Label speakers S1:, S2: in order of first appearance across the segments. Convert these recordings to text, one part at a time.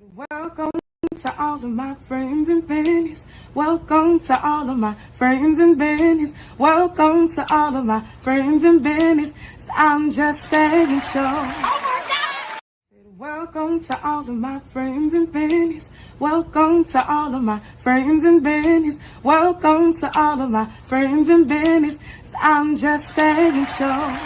S1: Welcome to all of my friends and bennies. Welcome to all of my friends and bennies. Welcome to all of my friends and bennies. I'm just saying show. Welcome to all of my friends and bennies. Welcome to all of my friends and bennies. Welcome to all of my friends and bennies. I'm just saying show.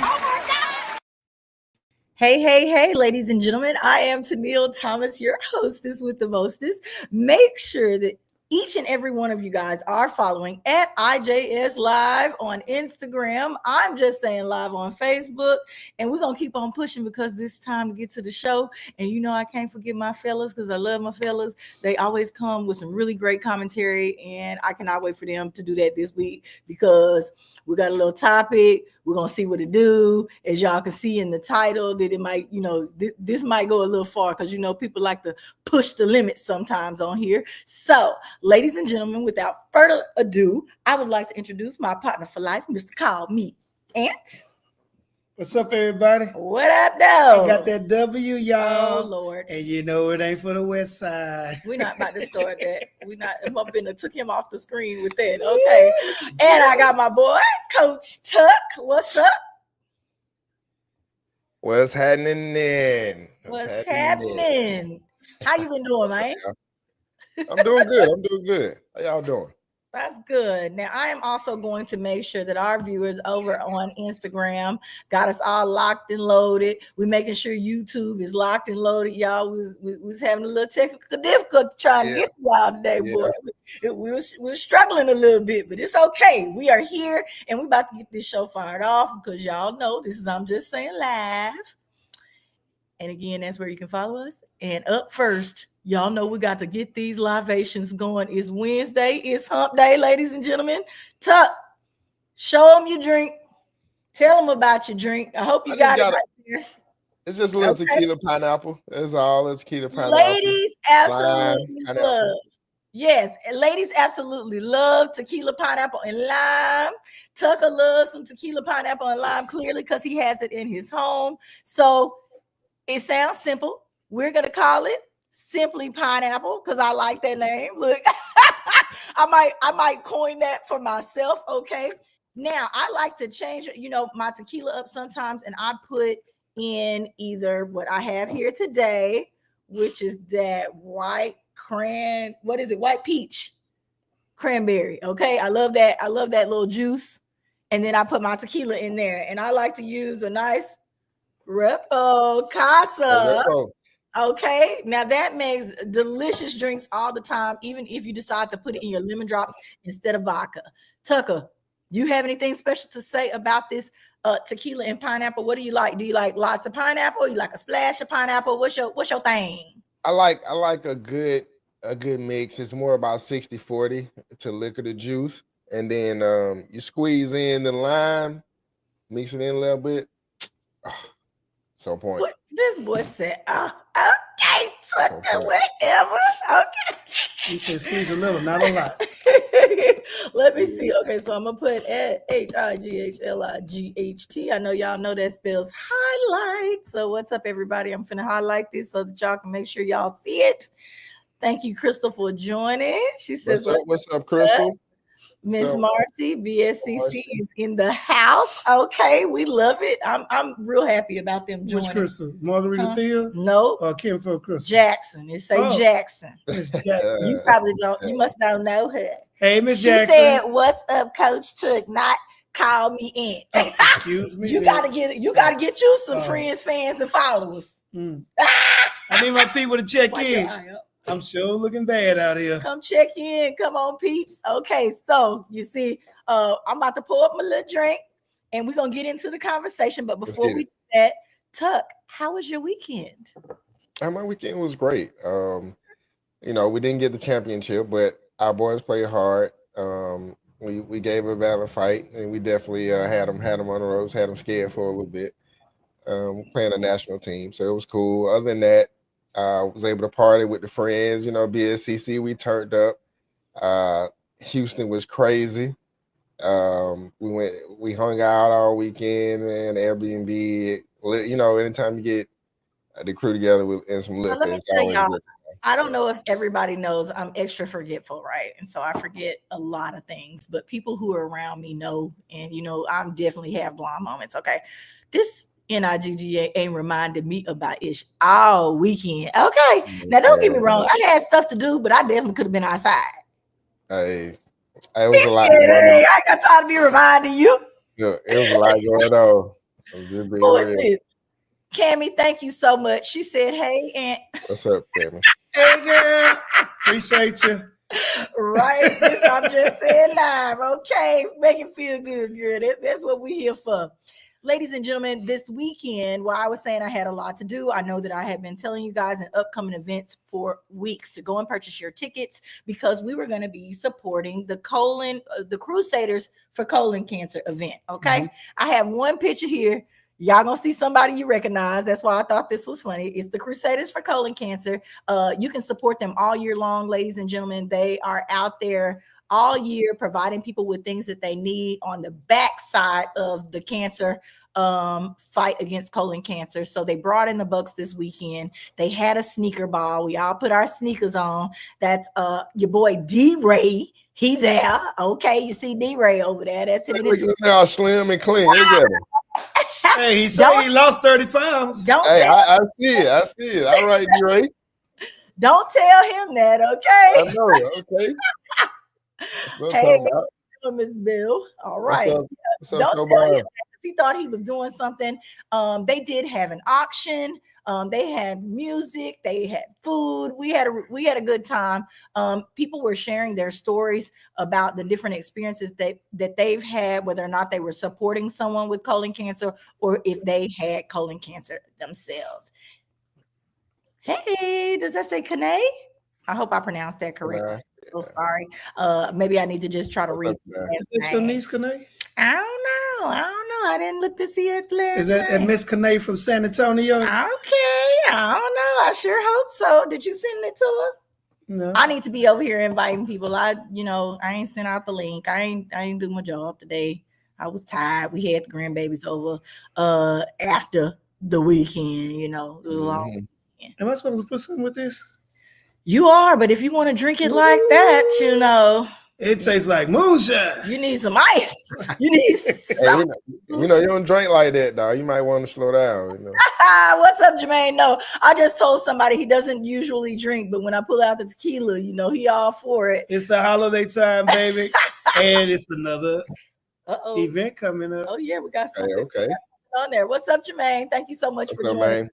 S2: Hey, ladies and gentlemen, I am Tennille Thomas, your hostess with the mostest. Make sure that each and every one of you guys are following at IJS Live on Instagram. I'm just saying live on Facebook. And we're going to keep on pushing because this time to get to the show. And you know, I can't forget my fellas because I love my fellas. They always come with some really great commentary. And I cannot wait for them to do that this week because we got a little topic. We're going to see what it do. As y'all can see in the title, that it might, you know, this might go a little far because, you know, people like to push the limits sometimes on here. So, ladies and gentlemen, without further ado, I would like to introduce my partner for life, Mr. Call Me Ant.
S3: What's up, everybody?
S2: What up, though?
S3: I got that W, y'all.
S2: Oh, Lord.
S3: And you know it ain't for the West Side.
S2: We're not about to start that. I'm up in took him off the screen with that. Okay. And I got my boy, Coach Tuck. What's up?
S4: What's happening then?
S2: What's happening? How you been doing, man?
S4: I'm doing good. How y'all doing?
S2: That's good. Now, I am also going to make sure that our viewers over on Instagram got us all locked and loaded. We're making sure YouTube is locked and loaded. Y'all we was having a little technical difficulty trying to get to y'all today, boy. We're struggling a little bit, but it's okay. We are here, and we're about to get this show fired off because y'all know this is I'm Just Saying Live. And again, that's where you can follow us. And up first, y'all know we got to get these libations going. It's Wednesday. It's hump day, ladies and gentlemen. Tuck, show them your drink. Tell them about your drink. I hope you got it right there.
S4: It's just a little tequila pineapple. That's all. It's tequila pineapple.
S2: Ladies absolutely love. Yes, ladies absolutely love tequila pineapple and lime. Tucker loves some tequila pineapple and lime clearly because he has it in his home. So it sounds simple. We're going to call it Simply Pineapple because I like that name. Look, I might coin that for myself. Okay. Now I like to change, you know, my tequila up sometimes, and I put in either what I have here today, which is that white peach cranberry. Okay. I love that. I love that little juice. And then I put my tequila in there, and I like to use a nice Repo Casa. Okay, now that makes delicious drinks all the time, even if you decide to put it in your lemon drops instead of vodka. Tucker, you have anything special to say about this tequila and pineapple? What do you like? Do you like lots of pineapple? You like a splash of pineapple? What's your thing?
S4: I like a good mix. It's more about 60-40 to liquor the juice, and then you squeeze in the lime, mix it in a little bit. So point.
S2: What this boy said, okay, Tucker, whatever. Okay.
S3: He said squeeze a little, not a lot.
S2: Let me see. Okay, so I'm gonna put HIGHLIGHT. I know y'all know that spells highlight. So what's up, everybody? I'm finna highlight this so that y'all can make sure y'all see it. Thank you, Crystal, for joining. She says,
S4: "What's up, Crystal?"
S2: Miss Marcy, BSCC is in the house. Okay, we love it. I'm real happy about them joining.
S3: Which Crystal? Margarita Thea?
S2: No.
S3: Or Kim for Crystal?
S2: Jackson. It say Jackson. You probably don't. You must not know her.
S3: Hey, Miss Jackson.
S2: She said, "What's up, Coach Tuck? Not call me in."
S3: Excuse me.
S2: You gotta get you some friends, fans, and followers.
S3: I need my people to check in. I'm sure looking bad out here.
S2: Come check in. Come on, peeps. Okay, so you see, I'm about to pour up my little drink, and we're gonna get into the conversation. But before we do that, Tuck, how was your weekend?
S4: My weekend was great. You know, we didn't get the championship, but our boys played hard. We gave a valiant fight, and we definitely had them on the ropes, had them scared for a little bit. Playing a national team, so it was cool. Other than that, was able to party with the friends, you know, BSCC, we turned up. Houston was crazy. We hung out all weekend, man, Airbnb. You know, anytime you get the crew together and some liquor, it's always good.
S2: I don't know if everybody knows I'm extra forgetful, right? And so I forget a lot of things, but people who are around me know, and I'm definitely have blonde moments. Okay. This NIGGA ain't reminded me about Ish all weekend. Okay. Now don't get me wrong. I had stuff to do, but I definitely could have been outside.
S4: Hey, it was a lot
S2: Hey,
S4: going on.
S2: I got time to be reminding you.
S4: Yeah, it was a lot going on. I'm just being
S2: Who is
S4: real.
S2: this? Cammy, thank you so much. She said, hey, Aunt.
S4: What's up, Kevin?
S3: Hey, girl. Appreciate you.
S2: Right. This I'm just saying live. Okay. Make it feel good, girl. That's what we're here for. Ladies and gentlemen, this weekend, while I was saying I had a lot to do, I know that I have been telling you guys in upcoming events for weeks to go and purchase your tickets because we were going to be supporting the Crusaders for Colon Cancer event. Okay. Mm-hmm. I have one picture here. Y'all gonna see somebody you recognize. That's why I thought this was funny. It's the Crusaders for Colon Cancer. You can support them all year long, ladies and gentlemen. They are out there all year providing people with things that they need on the backside of the cancer fight against colon cancer. So they brought in the Bucks this weekend. They had a sneaker ball. We all put our sneakers on. That's your boy D-Ray. He's there. Okay, you see D-Ray over there. That's him.
S4: Look at now, slim and clean. Look at him.
S3: Hey, he said he lost 30 pounds.
S4: I see it. I see it. All right, D-Ray.
S2: Don't tell him that, okay?
S4: I know. Okay.
S2: Hey, Miss Bill. All right.
S4: What's up,
S2: don't tell him that. He thought he was doing something. They did have an auction. They had music. They had food. We had a good time. People were sharing their stories about the different experiences that they've had, whether or not they were supporting someone with colon cancer or if they had colon cancer themselves. Hey, does that say Kane? I hope I pronounced that correctly. So sorry. Maybe I need to just try to read.
S3: Is your niece Kane?
S2: I don't know. I didn't look to see it.
S3: Is that Miss Kane from San Antonio?
S2: Okay. I don't know. I sure hope so. Did you send it to her?
S3: No.
S2: I need to be over here inviting people. I ain't sent out the link. I ain't do my job today. I was tired. We had the grandbabies over after the weekend. It was a long weekend.
S3: Am I supposed to put something with this?
S2: You are, but if you want to drink it like that,
S3: it tastes like moonshine.
S2: You need some ice. You need some.
S4: You don't drink like that, dog. You might want to slow down.
S2: What's up, Jermaine? No, I just told somebody he doesn't usually drink, but when I pull out the tequila, he all for it.
S3: It's the holiday time, baby, and it's another event coming up.
S2: Oh yeah, we got something
S4: okay
S2: on there. What's up, Jermaine? Thank you so much for joining.
S4: Man?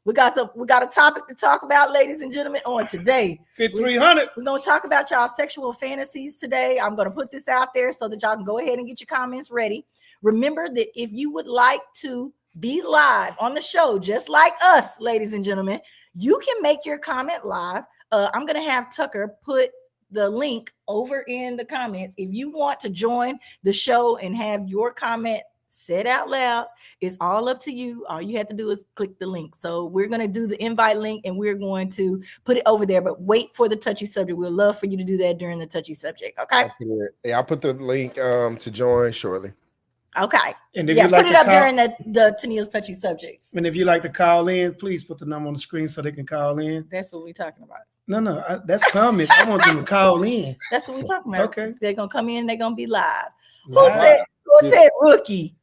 S2: We got a topic to talk about, ladies and gentlemen, on today.
S3: 5300.
S2: We're going to talk about y'all sexual fantasies today. I'm going to put this out there so that y'all can go ahead and get your comments ready. Remember that if you would like to be live on the show, just like us, ladies and gentlemen, you can make your comment live. I'm going to have Tucker put the link over in the comments. If you want to join the show and have your comment said out loud, it's all up to you. All you have to do is click the link. So we're going to do the invite link and we're going to put it over there, but wait for the touchy subject. We'd love for you to do that during the touchy subject. Okay.
S4: I'll put the link to join shortly.
S2: Okay.
S3: And if
S2: you put it up during the Tennille's touchy subjects.
S3: And if you like to call in, please put the number on the screen so they can call in.
S2: That's what we're talking about.
S3: No, that's comments. I want them to call in.
S2: That's what we're talking about.
S3: Okay.
S2: They're going to come in. They're going to be live. Who said rookie?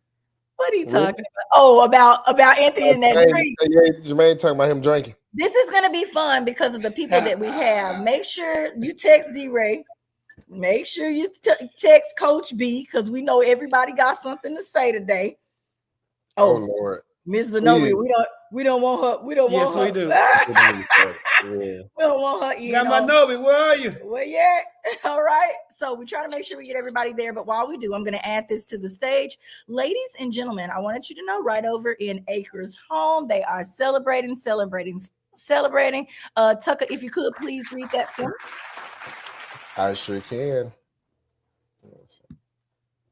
S2: What are you talking about? Oh, about Anthony and that drink.
S4: Jermaine talking about him drinking.
S2: This is going to be fun because of the people that we have. Make sure you text D-Ray. Make sure you text Coach B because we know everybody got something to say today.
S4: Oh Lord,
S2: Miss Zenobia, we don't want her. We don't want her.
S3: Yes, we do.
S2: We don't want her.
S3: Got my Nobi. Where are you?
S2: Well, yeah. All right. So we try to make sure we get everybody there. But while we do, I'm going to add this to the stage. Ladies and gentlemen, I wanted you to know right over in Acres Home, they are celebrating. Tucker, if you could please read that for me.
S4: I sure can.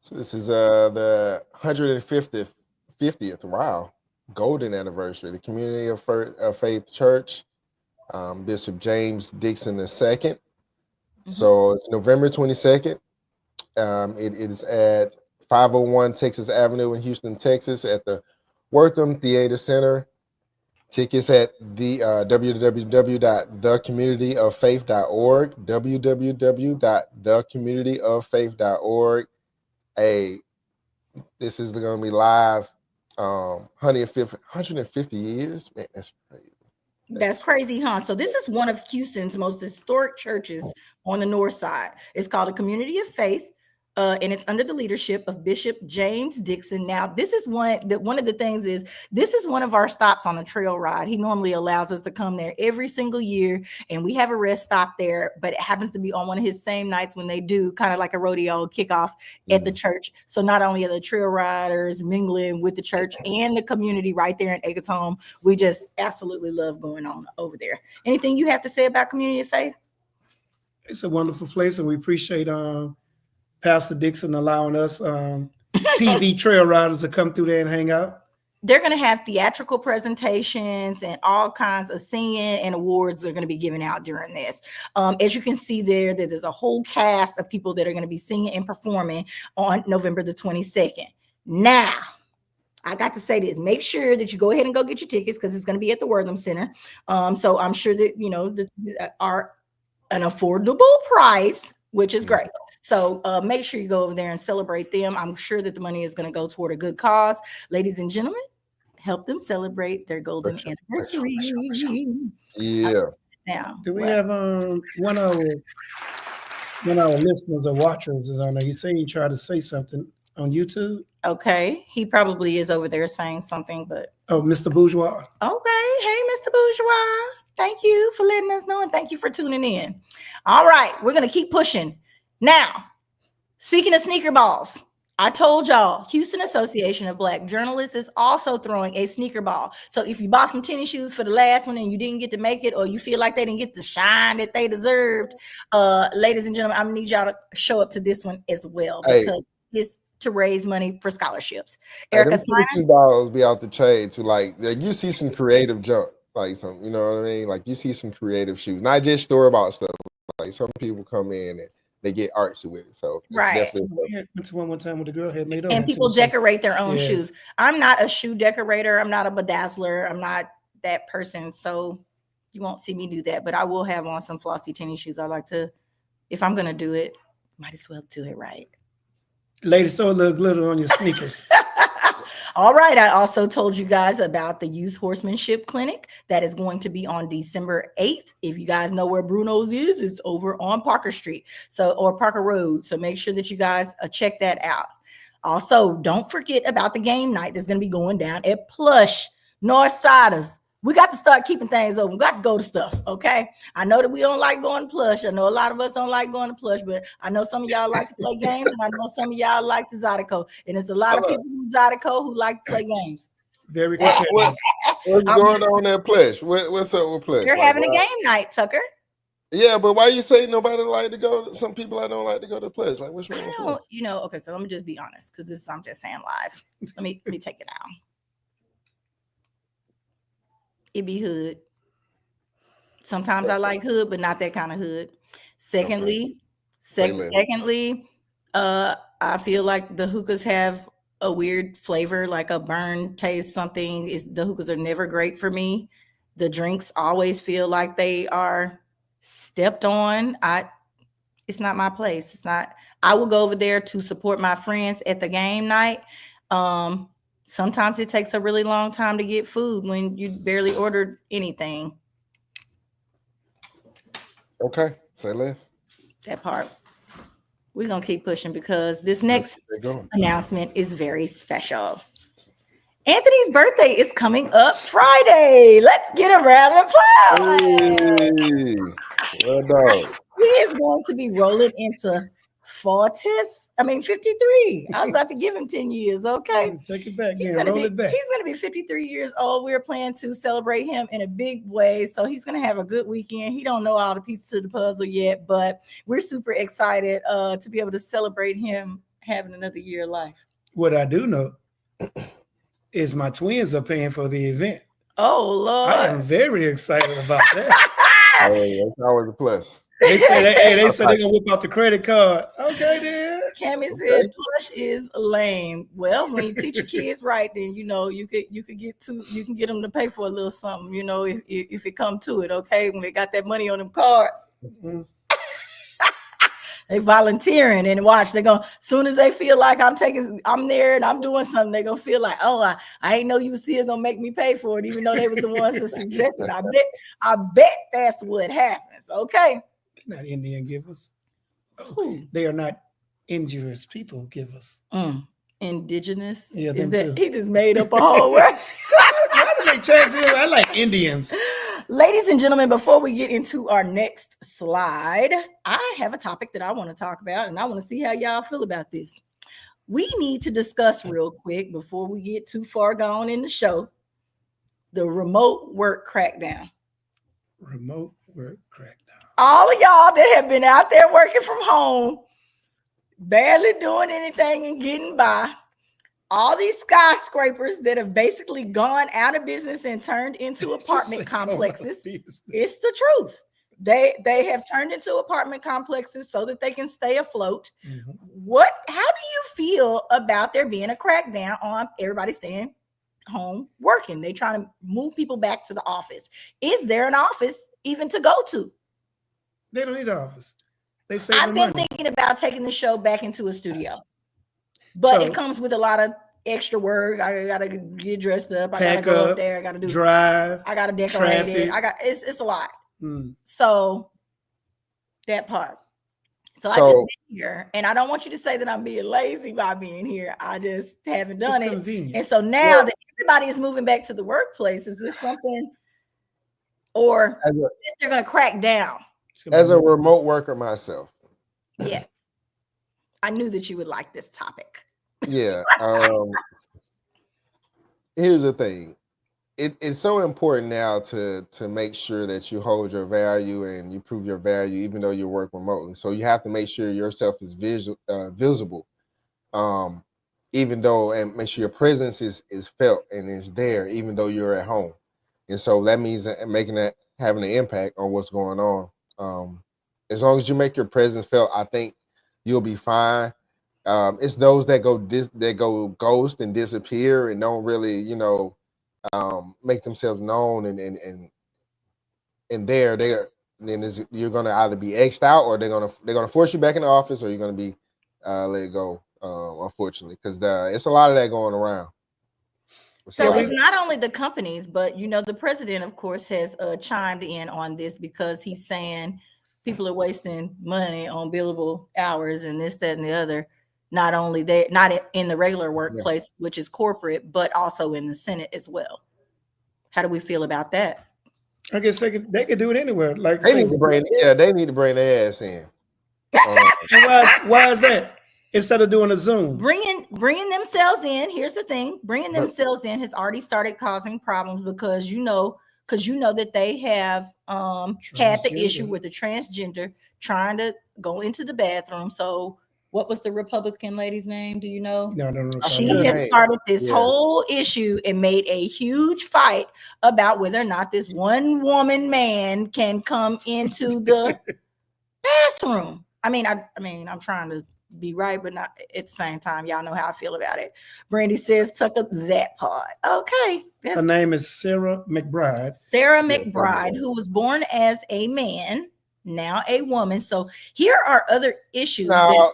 S4: So this is the 150th golden anniversary. The Community of Faith Church, Bishop James Dixon II. Mm-hmm. So it's November 22nd. It is at 501 Texas Avenue in Houston, Texas, at the Wortham Theater Center. Tickets at the www.thecommunityoffaith.org. www.thecommunityoffaith.org. Hey, this is going to be live. 150 years. Man, that's crazy.
S2: That's crazy, huh? So this is one of Houston's most historic churches on the north side. It's called a Community of Faith, and it's under the leadership of Bishop James Dixon. Now, this is one of the things is this is one of our stops on the trail ride. He normally allows us to come there every single year, and we have a rest stop there, but it happens to be on one of his same nights when they do kind of like a rodeo kickoff at the church. So not only are the trail riders mingling with the church and the community right there in Egerton, we just absolutely love going on over there. Anything you have to say about Community of Faith?
S3: It's a wonderful place, and we appreciate Pastor Dixon allowing us PV trail riders to come through there and hang out.
S2: They're going to have theatrical presentations and all kinds of singing, and awards are going to be given out during this. As you can see there, that there's a whole cast of people that are going to be singing and performing on November the 22nd. Now, I got to say this, make sure that you go ahead and go get your tickets because it's going to be at the Wortham Center. So I'm sure that, you know, that are an affordable price, which is great. So make sure you go over there and celebrate them. I'm sure that the money is going to go toward a good cause. Ladies and gentlemen, help them celebrate their golden anniversary.
S4: Yeah.
S2: Now,
S3: do we have one of our listeners or watchers is on there? He's saying he tried to say something on YouTube.
S2: Okay, he probably is over there saying something, but
S3: Mr. Bourgeois.
S2: Okay, hey, Mr. Bourgeois, thank you for letting us know, and thank you for tuning in. All right, we're gonna keep pushing. Now, speaking of sneaker balls, I told y'all, Houston Association of Black Journalists is also throwing a sneaker ball. So if you bought some tennis shoes for the last one and you didn't get to make it, or you feel like they didn't get the shine that they deserved, ladies and gentlemen, I'm gonna need y'all to show up to this one as well, because it's to raise money for scholarships. Erica
S4: $2 be out the chain to like you see some creative junk, like some, you know what I mean? Like you see some creative shoes, not just store about stuff. Like some people come in and they get artsy with it. So
S2: right.
S3: Went to one time with the girl had made
S2: and people decorate their own shoes. I'm not a shoe decorator. I'm not a bedazzler. I'm not that person. So you won't see me do that, but I will have on some flossy tennis shoes. I like to, if I'm going to do it, might as well do it right.
S3: Ladies, throw a little glitter on your sneakers.
S2: All right. I also told you guys about the Youth Horsemanship Clinic that is going to be on December 8th. If you guys know where Bruno's is, it's over on Parker Street, or Parker Road. So make sure that you guys check that out. Also, don't forget about the game night that's going to be going down at Plush Northsiders. We got to start keeping things open. We got to go to stuff, okay? I know that we don't like going to Plush. I know a lot of us don't like going to Plush, but I know some of y'all like to play games, and I know some of y'all like the Zydeco. And it's a lot of people in Zydeco who like to play games.
S3: Very
S4: good. What's going on at Plush? What's up with Plush?
S2: They're having a game night, Tucker.
S4: Yeah, but why you say nobody like to go? Some people I don't like to go to Plush. Like, what's wrong with Plush?
S2: You know, okay, so let me just be honest, because I'm just saying live. Let me take it down. It be hood. Sometimes I like hood, but not that kind of hood. Secondly, I feel like the hookahs have a weird flavor, like a burn taste. Something is the hookahs are never great for me. The drinks always feel like they are stepped on. It's not my place. It's not. I will go over there to support my friends at the game night. Sometimes it takes a really long time to get food when you barely ordered anything.
S4: Okay, say less.
S2: That part. We're going to keep pushing because this next announcement is very special. Anthony's birthday is coming up Friday. Let's get a round of applause.
S4: Hey, well done.
S2: He is going to be rolling into 53. I was about to give him 10 years. Okay.
S3: Take it back.
S2: He's going to be 53 years old. We're planning to celebrate him in a big way. So he's going to have a good weekend. He don't know all the pieces of the puzzle yet, but we're super excited to be able to celebrate him having another year of life.
S3: What I do know is my twins are paying for the event.
S2: Oh, Lord.
S3: I am very excited about that.
S4: Hey, that's always a plus.
S3: They said they're going to whip out the credit card. Okay, then.
S2: Cammy said plush is lame. Well, when you teach your kids right, then you know you can get them to pay for a little something, you know, if it come to it, okay? When they got that money on them cards. Mm-hmm. They volunteering and watch. They're going, as soon as they feel like I'm there and I'm doing something, they're gonna feel like, oh, I ain't know you was still gonna make me pay for it, even though they was the ones that suggested. I bet that's what happens. Okay.
S3: They're not Indian givers. Oh, they are not injurious people givers.
S2: Indigenous.
S3: Yeah,
S2: is that
S3: too.
S2: He just made up a whole word.
S3: Why did they change it? I like Indians.
S2: Ladies and gentlemen, before we get into our next slide, I have a topic that I want to talk about, and I want to see how y'all feel about this. We need to discuss real quick before we get too far gone in the show, the remote work crackdown.
S3: Remote work crackdown.
S2: All of y'all that have been out there working from home, barely doing anything and getting by, all these skyscrapers that have basically gone out of business and turned into apartment complexes. It's the truth. They have turned into apartment complexes so that they can stay afloat. Mm-hmm. How do you feel about there being a crackdown on everybody staying home working? They trying to move people back to the office. Is there an office even to go to?
S3: They don't need an office.
S2: I've been thinking about taking the show back into a studio. But it comes with a lot of extra work. I gotta get dressed up. I gotta go up there. I gotta do
S3: drive.
S2: I gotta decorate it. It's a lot. So that part. So I just been here, and I don't want you to say that I'm being lazy by being here. I just haven't done it. Convenient. And so now that everybody is moving back to the workplace, is this something, or they're gonna crack down?
S4: As a remote worker myself.
S2: Yes. I knew that you would like this topic.
S4: Yeah. Here's the thing. It's so important now to make sure that you hold your value and you prove your value, even though you work remotely. So you have to make sure yourself is visible, even though, and make sure your presence is felt and is there, even though you're at home. And so that means having an impact on what's going on. As long as you make your presence felt, I think you'll be fine. It's those that go ghost and disappear and don't really, make themselves known and you're gonna either be X'd out or they're gonna force you back in the office, or you're gonna be let go. Unfortunately, because it's a lot of that going around.
S2: So it's not only the companies, but the president, of course, has chimed in on this, because he's saying people are wasting money on billable hours and this, that, and the other. Not only not in the regular workplace, which is corporate, but also in the Senate as well. How do we feel about that?
S3: I guess they could do it anywhere. Like
S4: they need to bring their ass in.
S3: Why is that? Instead of doing a Zoom,
S2: bringing themselves in. Here's the thing: bringing themselves in has already started causing problems, because that they have had the issue with the transgender trying to go into the bathroom. So what was the Republican lady's name? Do you know?
S3: No.
S2: She has started this whole issue and made a huge fight about whether or not this one woman man can come into the bathroom. I mean, I'm trying to be right, but not at the same time. Y'all know how I feel about it. Brandy says, Tucker, that part. Okay.
S3: Her name is Sarah McBride.
S2: Sarah McBride, who was born as a man, now a woman. So here are other issues
S4: from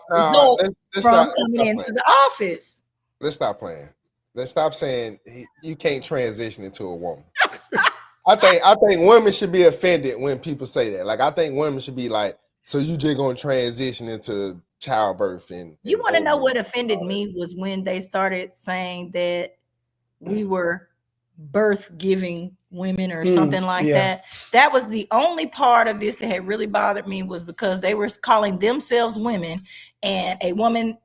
S2: coming into the office.
S4: Let's stop playing. Let's stop saying you can't transition into a woman. I think women should be offended when people say that. Like, I think women should be like, so you just gonna transition into childbirth? And
S2: you want to know what offended me was when they started saying that we were birth giving women or something like that. That was the only part of this that had really bothered me, was because they were calling themselves women, and a woman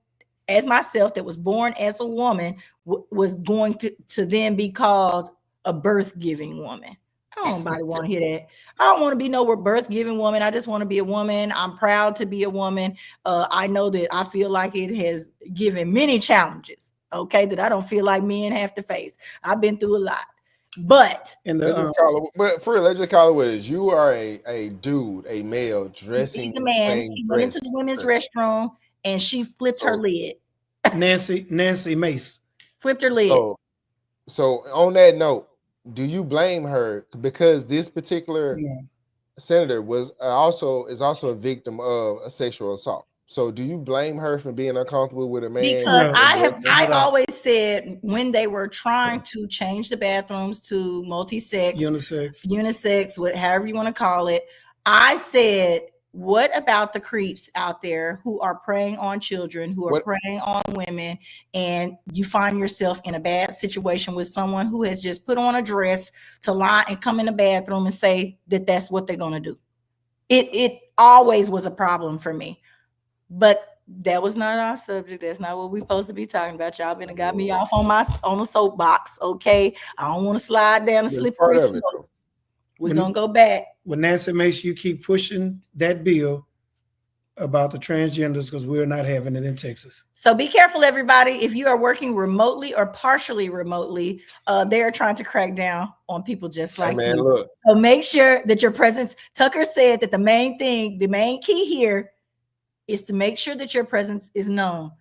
S2: as myself that was born as a woman was going to then be called a birth giving woman. I don't nobody want to hear that. I don't want to be no birth giving woman. I just want to be a woman. I'm proud to be a woman. I know that I feel like it has given many challenges, okay, that I don't feel like men have to face. I've been through a lot. But
S4: let's just call it what it is. You are a dude, a male dressing.
S2: He's a man. He went into the women's restroom and she flipped her lid.
S3: Nancy Mace
S2: Flipped her lid.
S4: So on that note, do you blame her because this particular senator is also a victim of a sexual assault? So do you blame her for being uncomfortable with a man?
S2: Because I always said when they were trying to change the bathrooms to multi-sex, unisex, however you want to call it, I said, what about the creeps out there who are preying on children, who are preying on women, and you find yourself in a bad situation with someone who has just put on a dress to lie and come in the bathroom and say that that's what they're going to do? It always was a problem for me. But that was not our subject. That's not what we're supposed to be talking about. Y'all been got me off on the soapbox. Okay, I don't want to slide down the slippery slope. We're gonna go back.
S3: When Nancy makes you keep pushing that bill about the transgenders, because we're not having it in Texas.
S2: So be careful, everybody. If you are working remotely or partially remotely, they are trying to crack down on people just like you.
S4: Look.
S2: So make sure that your presence. Tucker said that the main key here is to make sure that your presence is known.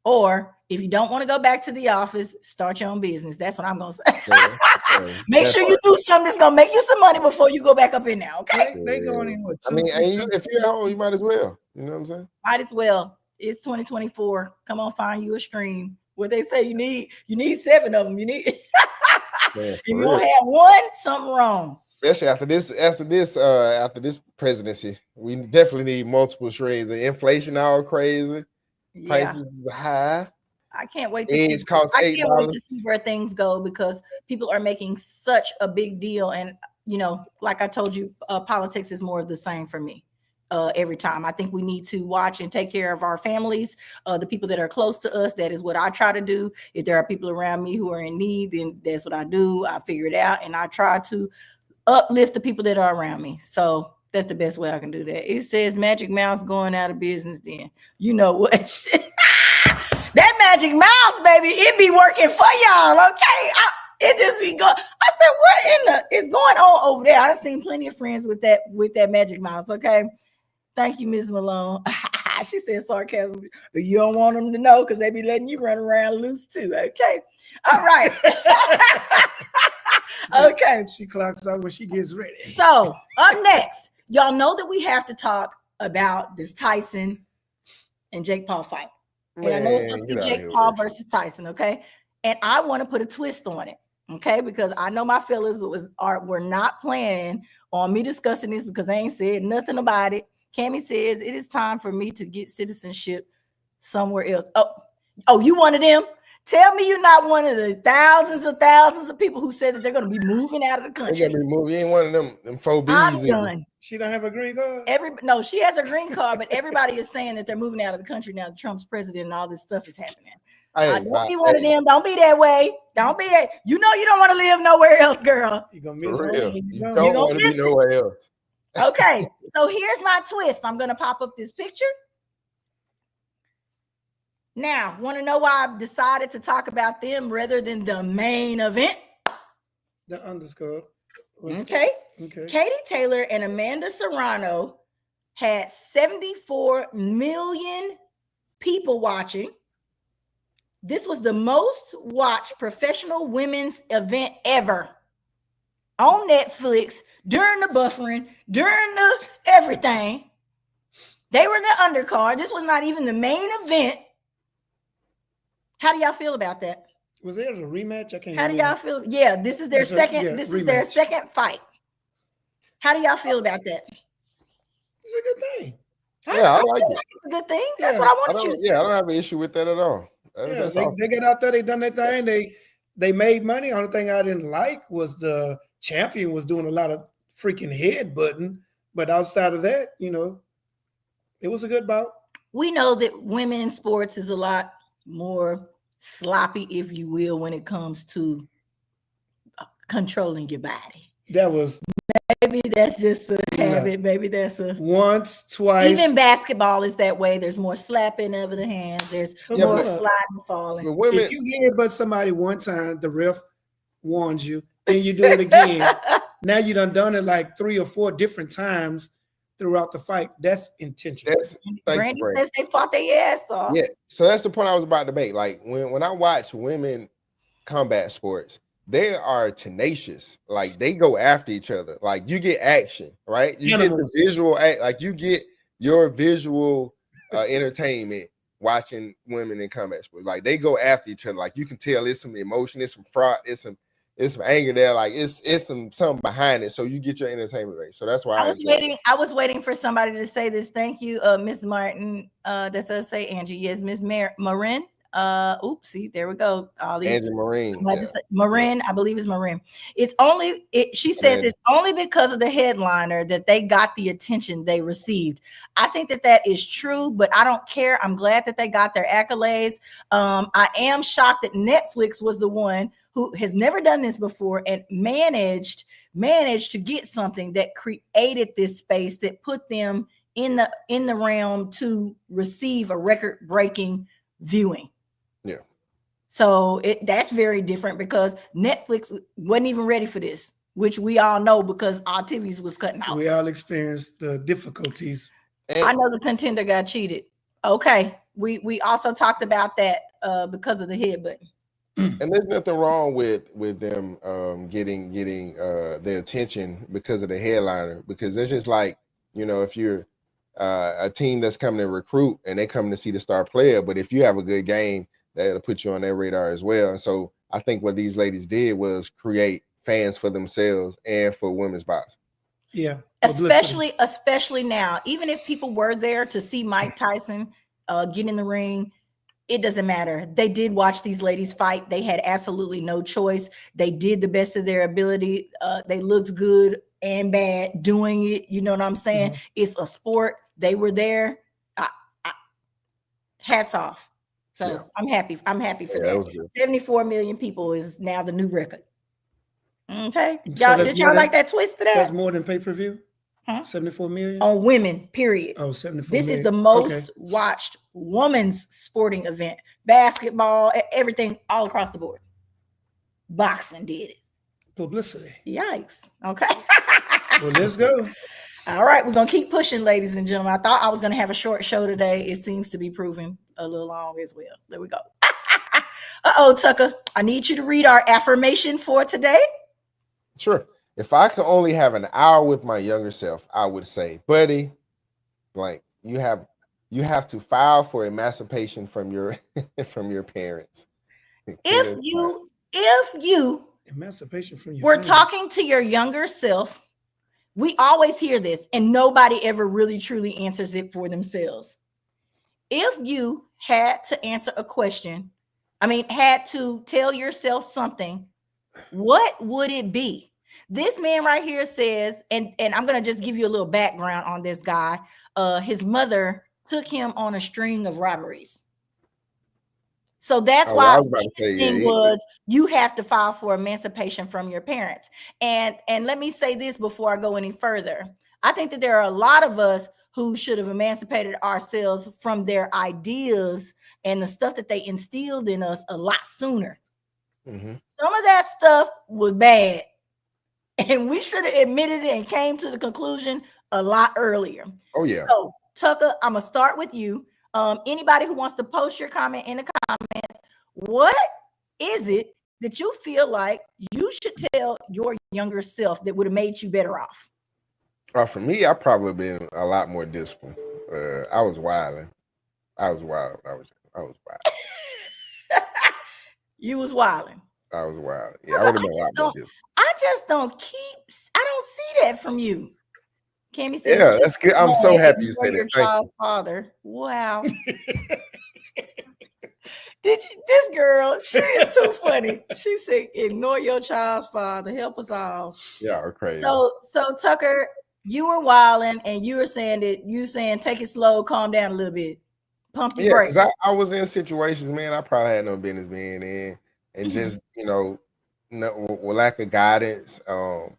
S2: Or if you don't want to go back to the office, start your own business. That's what I'm going to say. Make sure you do something that's going to make you some money before you go back up in there, okay?
S3: They going in with
S4: if you're at home, you might as well. You know what I'm saying?
S2: Might as well. It's 2024. Come on, find you a stream. What they say you need 7 of them. You need if you don't have one, something wrong.
S4: Especially after this presidency, we definitely need multiple streams. The inflation all crazy, prices are high.
S2: I can't wait to see where things go, because people are making such a big deal. And like I told you, politics is more of the same for me. Every time I think we need to watch and take care of our families, the people that are close to us. That is what I try to do. If there are people around me who are in need, then that's what I do. I figure it out, and I try to uplift the people that are around me. So that's the best way I can do that. It says Magic Mouse going out of business. Then you know what? That Magic Mouse, baby, it be working for y'all. Okay, it just be going. I said, what is going on over there? I've seen plenty of friends with that Magic Mouse. Okay, thank you, Ms. Malone. She said sarcasm. You don't want them to know because they be letting you run around loose too. Okay, all right. Okay.
S3: She clocks out when she gets ready.
S2: So up next, y'all know that we have to talk about this Tyson and Jake Paul fight. And I know it's supposed to be Jake Paul versus Tyson, okay? And I want to put a twist on it, okay? Because I know my fellas were not planning on me discussing this because they ain't said nothing about it. Cammie says it is time for me to get citizenship somewhere else. Oh, you one of them? Tell me you're not one of the thousands of people who said that they're going to be moving out of the country.
S4: They're going to be moving. You ain't one of them 4Bs.
S2: I'm done.
S3: She don't have a green card?
S2: No, she has a green card, but everybody is saying that they're moving out of the country now that Trump's president and all this stuff is happening. Don't be one of them. Don't be that way. Don't be that. You know you don't want to live nowhere else, girl.
S3: You're going to miss
S4: it. You don't want to be nowhere else.
S2: Okay, so here's my twist. I'm going to pop up this picture. Now, want to know why I've decided to talk about them rather than the main event?
S3: The underscore.
S2: Okay. Katie Taylor and Amanda Serrano had 74 million people watching. This was the most watched professional women's event ever on Netflix during the buffering, during the everything. They were the undercard. This was not even the main event. How do y'all feel about that?
S3: Was there a rematch? I can't.
S2: How do y'all feel? Yeah, this is their second. This is their second fight. How do y'all feel about that?
S3: It's a good thing.
S4: Yeah, I like it.
S2: It's a good thing. That's what I wanted you to say.
S4: Yeah, I don't have an issue with that at all.
S3: They got out there. They done their thing. They made money. Only thing I didn't like was the champion was doing a lot of freaking headbutting. But outside of that, it was a good bout.
S2: We know that women's sports is a lot more sloppy, if you will, when it comes to controlling your body. Maybe that's just a habit. Maybe that's a
S3: once, twice.
S2: Even basketball is that way. There's more slapping of the hands. There's more sliding, falling.
S3: If you headbutt somebody one time, the ref warns you, and you do it again. Now you done it like 3 or 4 different times. throughout the fight. That's intentional.
S2: Brandy says they fought their ass off.
S4: Yeah, so that's the point I was about to make. Like when I watch women combat sports, they are tenacious. Like they go after each other. Like you get action, right? You get the visual, like you get your visual entertainment watching women in combat sports. Like they go after each other. Like you can tell it's some emotion, it's some fraud, it's some anger there. Like it's something behind it. So you get your entertainment rate. So that's why
S2: I was waiting for somebody to say this. Thank you, Miss Martin. That does say Angie. Yes, Miss Marin. Oopsie, there we go. All these
S4: Angie Marine.
S2: Marin, I believe is Marin. She says it's only because of the headliner that they got the attention they received. I think that is true, but I don't care. I'm glad that they got their accolades. I am shocked that Netflix was the one who has never done this before and managed to get something that created this space that put them in the realm to receive a record-breaking viewing.
S4: Yeah.
S2: So that's very different because Netflix wasn't even ready for this, which we all know because our TVs was cutting out.
S3: We all experienced the difficulties.
S2: I know the contender got cheated. Okay. We also talked about that because of the head button.
S4: And there's nothing wrong with them getting their attention because of the headliner, because it's just like, if you're a team that's coming to recruit and they come to see the star player, but if you have a good game, that'll put you on their radar as well. And so I think what these ladies did was create fans for themselves and for women's boxing.
S3: Yeah.
S2: Especially now, even if people were there to see Mike Tyson get in the ring, it doesn't matter. They did watch these ladies fight. They had absolutely no choice. They did the best of their ability. They looked good and bad doing it. You know what I'm saying? Mm-hmm. It's a sport. They were there. Hats off. So yeah. I'm happy for that. 74 million people is now the new record. Okay. Did y'all like that twist to that?
S3: That's more than pay-per-view? Huh? 74 million?
S2: On women, period.
S3: Oh, 74
S2: This
S3: million.
S2: is the most watched women's sporting event. Basketball, everything all across the board. Boxing did it.
S3: Publicity.
S2: Yikes. Okay.
S3: Well, let's go.
S2: All right, we're gonna keep pushing, ladies and gentlemen. I thought I was gonna have a short show today. It seems to be proving a little long as well. There we go. Tucker, I need you to read our affirmation for today.
S4: Sure. If I could only have an hour with my younger self, I would say, buddy, blank, you have to file for emancipation from your parents.
S2: If you
S3: emancipation from your
S2: were talking to your younger self, we always hear this, and nobody ever really truly answers it for themselves. If you had to answer a question, had to tell yourself something, what would it be? This man right here says, and I'm going to just give you a little background on this guy. His mother took him on a string of robberies. So that's why the thing was you have to file for emancipation from your parents. And let me say this before I go any further. I think that there are a lot of us who should have emancipated ourselves from their ideas and the stuff that they instilled in us a lot sooner. Mm-hmm. Some of that stuff was bad. And we should have admitted it and came to the conclusion a lot earlier.
S4: Oh, yeah.
S2: So, Tucker, I'm going to start with you. Anybody who wants to post your comment in the comments, what is it that you feel like you should tell your younger self that would have made you better off?
S4: For me, I've probably been a lot more disciplined. I was wilding. I was wild.
S2: You was wilding.
S4: I was wild. Yeah, I would have been a lot more disciplined.
S2: I don't see that from you. Cammy said,
S4: yeah, that's good. I'm so happy you said it.
S2: Thank you. Father. Wow. This girl, she is too funny. She said, ignore your child's father. Help us all.
S4: Yeah, we're crazy.
S2: So Tucker, you were wilding and you were saying take it slow, calm down a little bit. Pump your brakes.
S4: Because I was in situations, man, I probably had no business being in. And just, lack of guidance, you know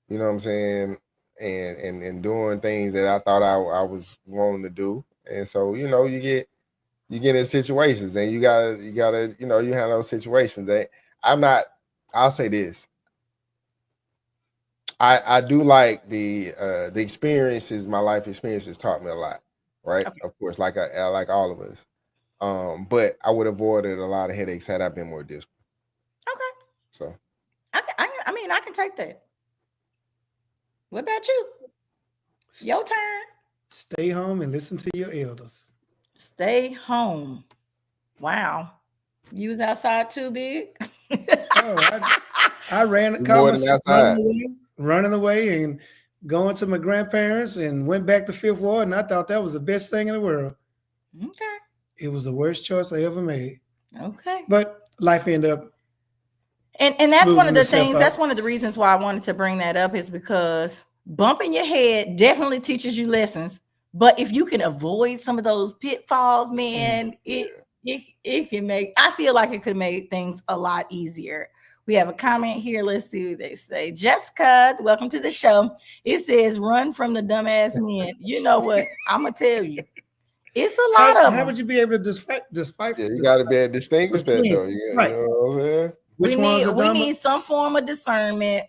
S4: what I'm saying? And doing things that I thought I was wanting to do. And so, you get in situations and you gotta, you have those situations that I'll say this. I do like the experiences. My life experiences taught me a lot, right?
S2: Okay.
S4: Of course, like I like all of us. But I would have avoided a lot of headaches had I been more disciplined.
S2: Okay.
S4: So
S2: I mean, I can take that. What about you? Your turn.
S3: Stay home and listen to your elders.
S2: Stay home. Wow. You was outside too, big?
S3: Oh, I ran, caught
S4: more than
S3: myself
S4: outside.
S3: running away and going to my grandparents and went back to Fifth Ward, and I thought that was the best thing in the world.
S2: Okay.
S3: It was the worst choice I ever made.
S2: Okay.
S3: But life ended up.
S2: And that's one of the things, that's
S3: out.
S2: one of the reasons why I wanted to bring that up, is because bumping your head definitely teaches you lessons. But if you can avoid some of those pitfalls, man, it can make, I feel like it could make things a lot easier. We have a comment here. Let's see what they say. Jessica, welcome to the show. It says, run from the dumbass men. You know what? I'm going to tell you. It's a lot of them.
S3: How would you be able to just fight?
S4: Yeah, you got to be able to distinguish that, though. You
S2: Right.
S4: know what I'm saying?
S3: Which ones are
S2: we
S3: dumber?
S2: need some form of discernment,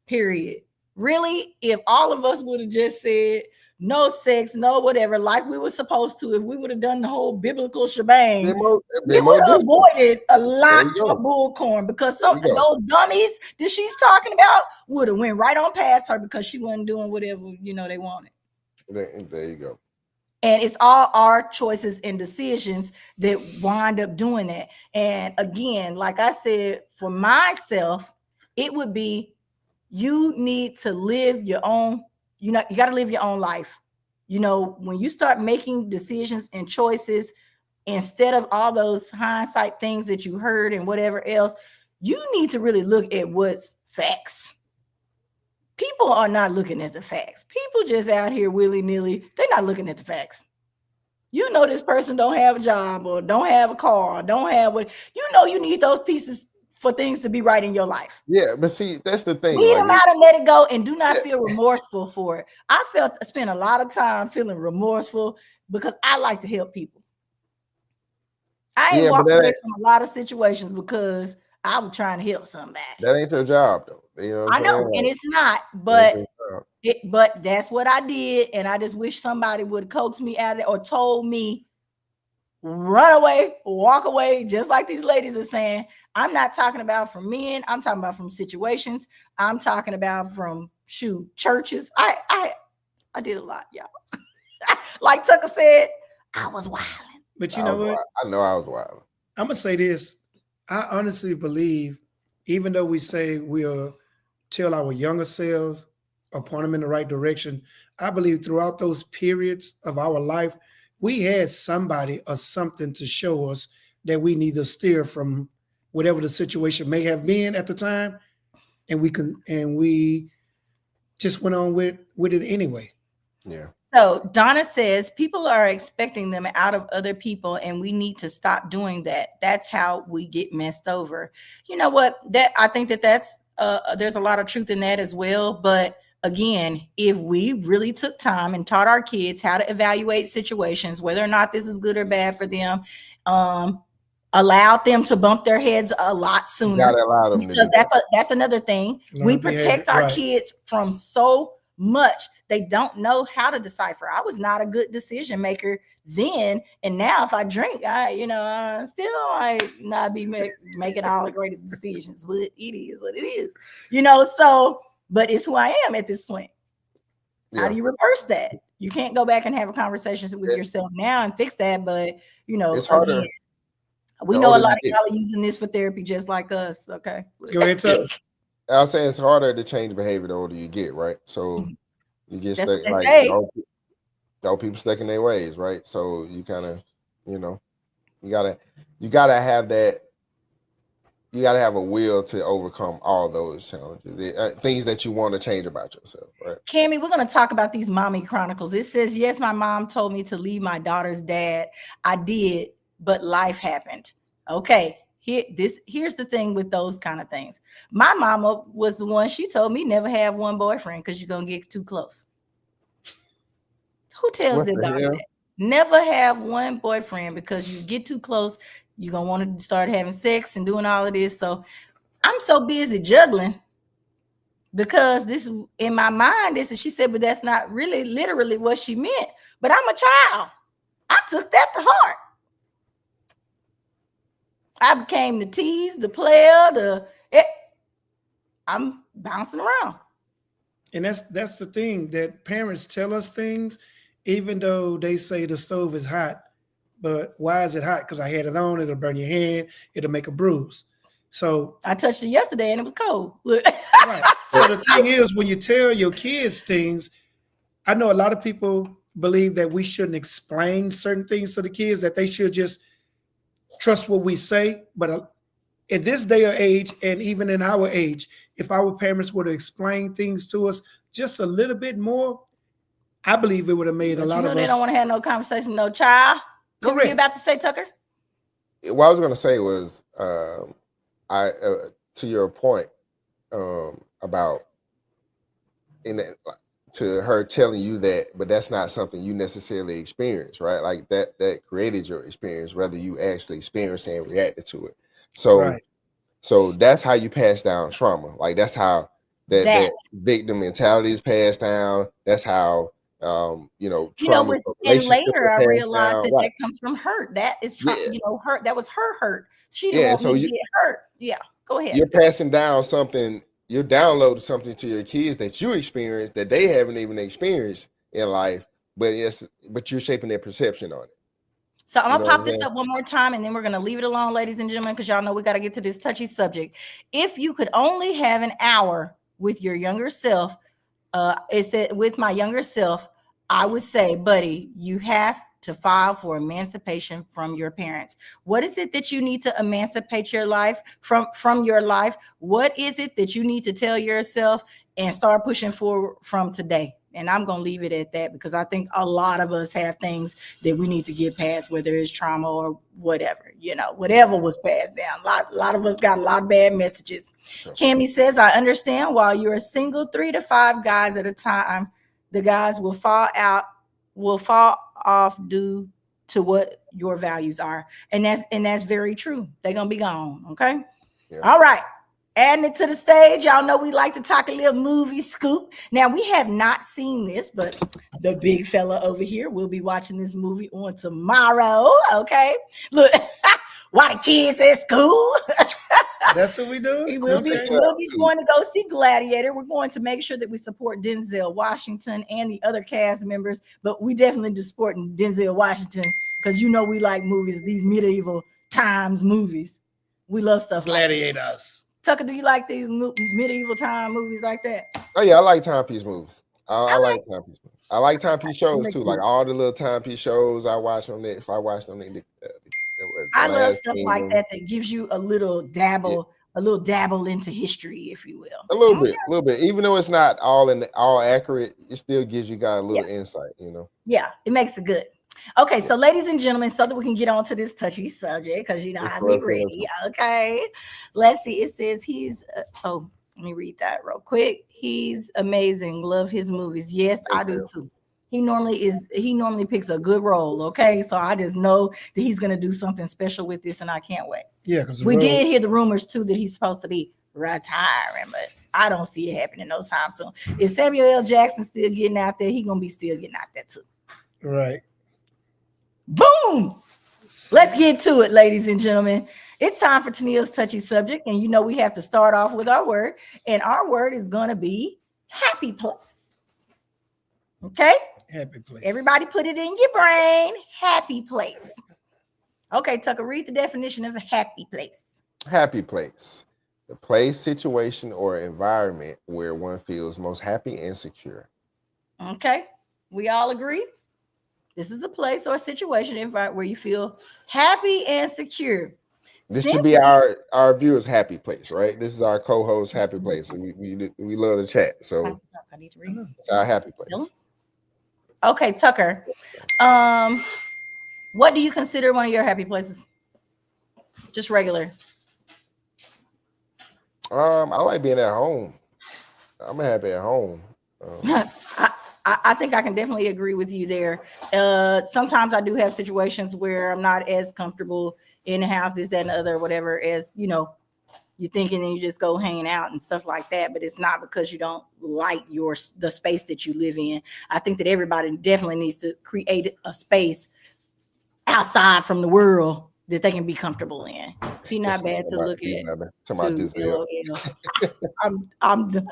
S2: period. Really, if all of us would have just said no sex, no whatever, like we were supposed to, if we would have done the whole biblical shebang, we would have avoided a lot of bullcorn, because some of those dummies that she's talking about would have went right on past her because she wasn't doing whatever, you know, they wanted.
S4: There you go.
S2: And it's all our choices and decisions that wind up doing that. And again, like I said, for myself, it would be, you need to live your own, you got to live your own life. You know, when you start making decisions and choices, instead of all those hindsight things that you heard and whatever else, you need to really look at what's facts. People are not looking at the facts. People just out here willy-nilly. They're not looking at the facts. You know, this person don't have a job or don't have a car, or don't have what, you know, you need those pieces for things to be right in your life.
S4: Yeah, but see, that's the thing.
S2: Leave them out and let it go, and do not feel remorseful for it. I spent a lot of time feeling remorseful because I like to help people. I ain't walked away from a lot of situations because I was trying to help somebody.
S4: That ain't your job, though. You know what I'm
S2: saying? And it's not, but but that's what I did, and I just wish somebody would coax me out of it or told me, run away, walk away, just like these ladies are saying. I'm not talking about from men. I'm talking about from situations. I'm talking about from churches. I did a lot, y'all. Like Tucker said, I was wilding.
S3: But you know what?
S4: I know I was wilding.
S3: I'm gonna say this. I honestly believe, even though we say we'll tell our younger selves or point them in the right direction, I believe throughout those periods of our life, we had somebody or something to show us that we need to steer from whatever the situation may have been at the time, and we just went on with it anyway.
S4: Yeah.
S2: So Donna says people are expecting them out of other people, and we need to stop doing that. That's how we get messed over. You know what? That I think that's there's a lot of truth in that as well. But again, if we really took time and taught our kids how to evaluate situations, whether or not this is good or bad for them, allowed them to bump their heads a lot sooner. You gotta allow them, because that's another thing. We protect our kids from so much. They don't know how to decipher. I was not a good decision maker then, and now if I drink, I still might not be making all the greatest decisions, but it is what it is, so, but it's who I am at this point. Yeah. How do you reverse that? You can't go back and have a conversation with yourself now and fix that, but it's harder. Again, we know a lot of y'all are using this for therapy just like us. Okay.
S3: Go ahead, Tuck.
S4: I was saying it's harder to change behavior the older you get, right? So you get stuck, like old people stuck in their ways, right? So you kind of, you gotta have that. You gotta have a will to overcome all those challenges, things that you want to change about yourself, right?
S2: Cammie, we're gonna talk about these mommy chronicles. It says, yes, my mom told me to leave my daughter's dad. I did, but life happened. Okay. Here's the thing with those kind of things. My mama was the one, she told me never have one boyfriend because you're gonna get too close. Who tells their daughter that? Never have one boyfriend because you get too close, you're gonna want to start having sex and doing all of this. So I'm so busy juggling because this in my mind, this is she said, but that's not really literally what she meant. But I'm a child. I took that to heart. I became the tease, the player, I'm bouncing around.
S3: And that's the thing, that parents tell us things, even though they say the stove is hot. But why is it hot? Because I had it on, it'll burn your hand, it'll make a bruise. So
S2: I touched it yesterday and it was cold. Look.
S3: Right. So the thing is, when you tell your kids things, I know a lot of people believe that we shouldn't explain certain things to the kids, that they should just trust what we say. But in this day or age, and even in our age, if our parents were to explain things to us just a little bit more, I believe it would have made a lot of us.
S2: They don't want to have no conversation, no child. What were you about to say, Tucker?
S4: What I was going to say was, to your point about to her telling you that, but that's not something you necessarily experience, right? Like that created your experience, whether you actually experienced and reacted to it. So,
S3: Right.
S4: So that's how you pass down trauma. Like that's how that victim mentality is passed down. That's how trauma.
S2: And later I realized that
S4: right.
S2: that comes from hurt. That is hurt. That was her hurt. She
S4: didn't want
S2: me to get hurt. Yeah, go ahead.
S4: You're passing down something. You're downloading something to your kids that you experienced that they haven't even experienced in life, but you're shaping their perception on it.
S2: So I'm gonna pop this up one more time, and then we're gonna leave it alone, ladies and gentlemen, because y'all know we got to get to this touchy subject. If you could only have an hour with your younger self, it said with my younger self, I would say, buddy, you have to file for emancipation from your parents. What is it that you need to emancipate your life from your life? What is it that you need to tell yourself and start pushing forward from today? And I'm going to leave it at that, because I think a lot of us have things that we need to get past, whether it's trauma or whatever, whatever was passed down. A lot of us got a lot of bad messages. Sure. Cammie says, I understand while you're a single 3 to 5 guys at a time, the guys will fall off due to what your values are. And that's very true. They're going to be gone. Okay. Yeah. All right. Adding it to the stage, y'all know we like to talk a little movie scoop. Now, we have not seen this, but the big fella over here will be watching this movie on tomorrow, okay? Look, while the kids at school.
S3: That's what we do?
S2: We'll be going to go see Gladiator. We're going to make sure that we support Denzel Washington and the other cast members, but we definitely support Denzel Washington because we like movies, these medieval times movies. We love stuff
S3: Gladiators.
S2: Like this. Tucker, do you like these medieval time movies like that?
S4: Oh yeah, I like timepiece movies. I like timepiece movies. I like timepiece shows too. Like all the little timepiece shows I watch on Netflix. I watched on Netflix.
S2: I love stuff like that gives you a little dabble, into history, if you will.
S4: A little bit. Even though it's not all accurate, it still gives you guys a little insight.
S2: Yeah, it makes it good. Okay, so ladies and gentlemen, so that we can get on to this touchy subject, because I be ready. Okay, let's see. It says he's let me read that real quick. He's amazing. Love his movies. Yes, I do too. He normally picks a good role. Okay, so I just know that he's gonna do something special with this, and I can't wait.
S3: Yeah, because
S2: we did hear the rumors too that he's supposed to be retiring, but I don't see it happening no time soon. If Samuel L. Jackson still getting out there, he's gonna be still getting out there too.
S3: Right.
S2: Boom. Let's get to it, ladies and gentlemen. It's time for Tennille's touchy subject, and we have to start off with our word, and our word is going to be happy place. Okay?
S3: Happy place.
S2: Everybody put it in your brain. Happy place. Okay, Tucker, read the definition of a happy place.
S4: Happy place. The place, situation, or environment where one feels most happy and secure.
S2: Okay. We all agree? This is a place or a situation where you feel happy and secure.
S4: This should be our viewers' happy place, right? This is our co-host happy place. We love to chat, so it's our happy place.
S2: Okay, Tucker. What do you consider one of your happy places? Just regular.
S4: I like being at home. I'm happy at home.
S2: I think I can definitely agree with you there. Sometimes I do have situations where I'm not as comfortable in the house, this, that, and the other, whatever, as you're thinking and you just go hanging out and stuff like that, but it's not because you don't like the space that you live in. I think that everybody definitely needs to create a space outside from the world that they can be comfortable in. He's not bad to look at.
S4: To my Giselle.
S2: I'm done.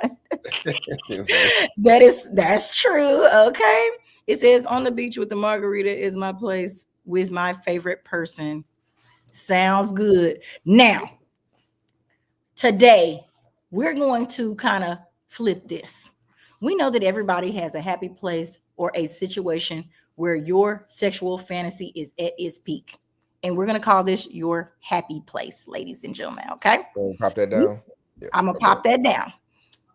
S2: That's true. Okay. It says on the beach with the margarita is my place with my favorite person. Sounds good. Now, today we're going to kind of flip this. We know that everybody has a happy place or a situation where your sexual fantasy is at its peak. And we're going to call this your happy place, ladies and gentlemen. Okay.
S4: Pop that down.
S2: Yeah, I'm going to pop that down.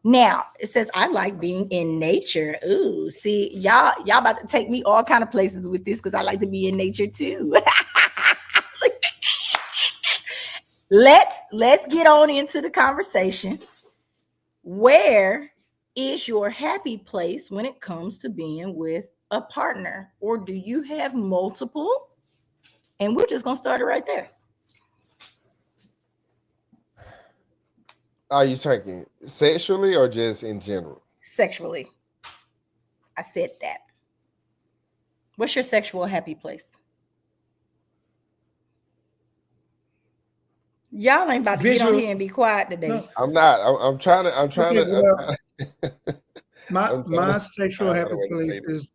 S2: Now it says, I like being in nature. Ooh, see, y'all about to take me all kind of places with this because I like to be in nature too. Let's get on into the conversation. Where is your happy place when it comes to being with a partner, or do you have multiple? And we're just gonna start it right there.
S4: Are you talking sexually or just in general?
S2: Sexually. I said that. What's your sexual happy place? Y'all ain't about to get on here and be quiet today.
S3: No.
S4: I'm not. I'm trying to.
S3: My sexual happy place is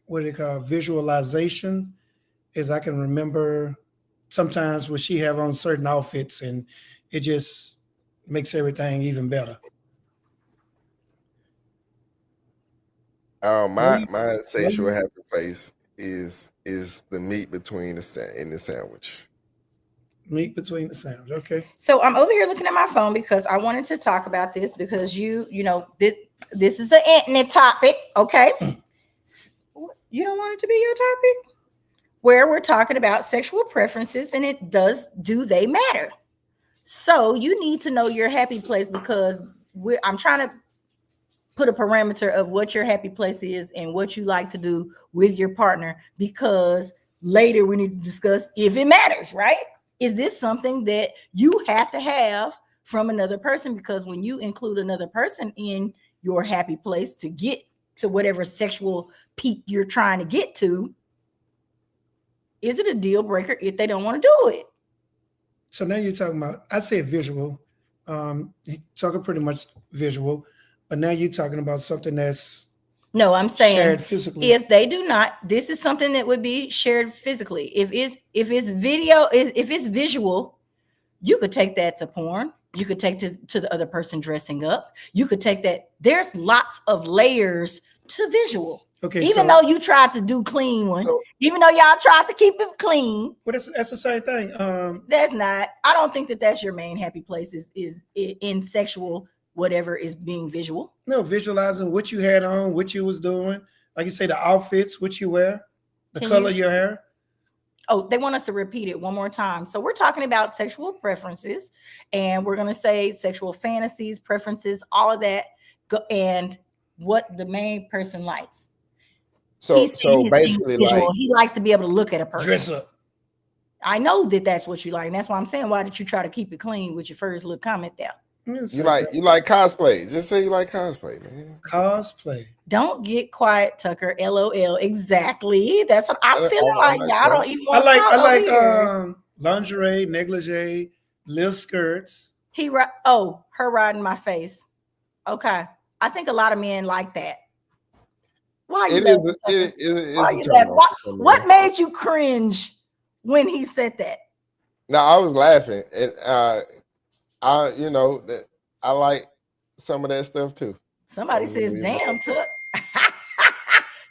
S3: what they call visualization. Is I can remember sometimes what she have on certain outfits, and it just makes everything even better.
S4: My sexual happy place is the meat between the sandwich.
S3: Meat between the sandwich. Okay.
S2: So I'm over here looking at my phone because I wanted to talk about this because you know this is an internet topic. Okay. You don't want it to be your topic? Where we're talking about sexual preferences, and do they matter? So you need to know your happy place because I'm trying to put a parameter of what your happy place is and what you like to do with your partner, because later we need to discuss if it matters, right? Is this something that you have to have from another person? Because when you include another person in your happy place to get to whatever sexual peak you're trying to get to, is it a deal breaker if they don't want to do it?
S3: So now you're talking about, I say visual. You're talking pretty much visual, but now you're talking about something that's
S2: I'm saying
S3: shared physically.
S2: If they do not, this is something that would be shared physically. If it's video, if it's visual, you could take that to porn. You could take to the other person dressing up. You could take that. There's lots of layers to visual.
S3: Okay.
S2: Even though you tried to do clean one, even though y'all tried to keep it clean.
S3: Well, that's the same thing.
S2: That's not. I don't think that's your main happy place is in sexual. Whatever is being visual.
S3: No, visualizing what you had on, what you was doing. Like you say, the outfits, what you wear, the color of your hair.
S2: Oh, they want us to repeat it one more time. So we're talking about sexual preferences, and we're going to say sexual fantasies, preferences, all of that, and what the main person likes.
S4: So basically, like,
S2: he likes to be able to look at a person.
S3: Dress up.
S2: I know that's what you like, and that's why I'm saying, why did you try to keep it clean with your first little comment there?
S4: You like cosplay. Just say you like cosplay, man.
S3: Cosplay.
S2: Don't get quiet, Tucker. LOL. Exactly. That's what I'm feeling like. Y'all don't even want to talk.
S3: I like lingerie, negligee, little skirts.
S2: Her riding my face. Okay. I think a lot of men like that. Why you laughing? What made you cringe when he said that?
S4: No, I was laughing. And I like some of that stuff too.
S2: Somebody says, damn, Tuck.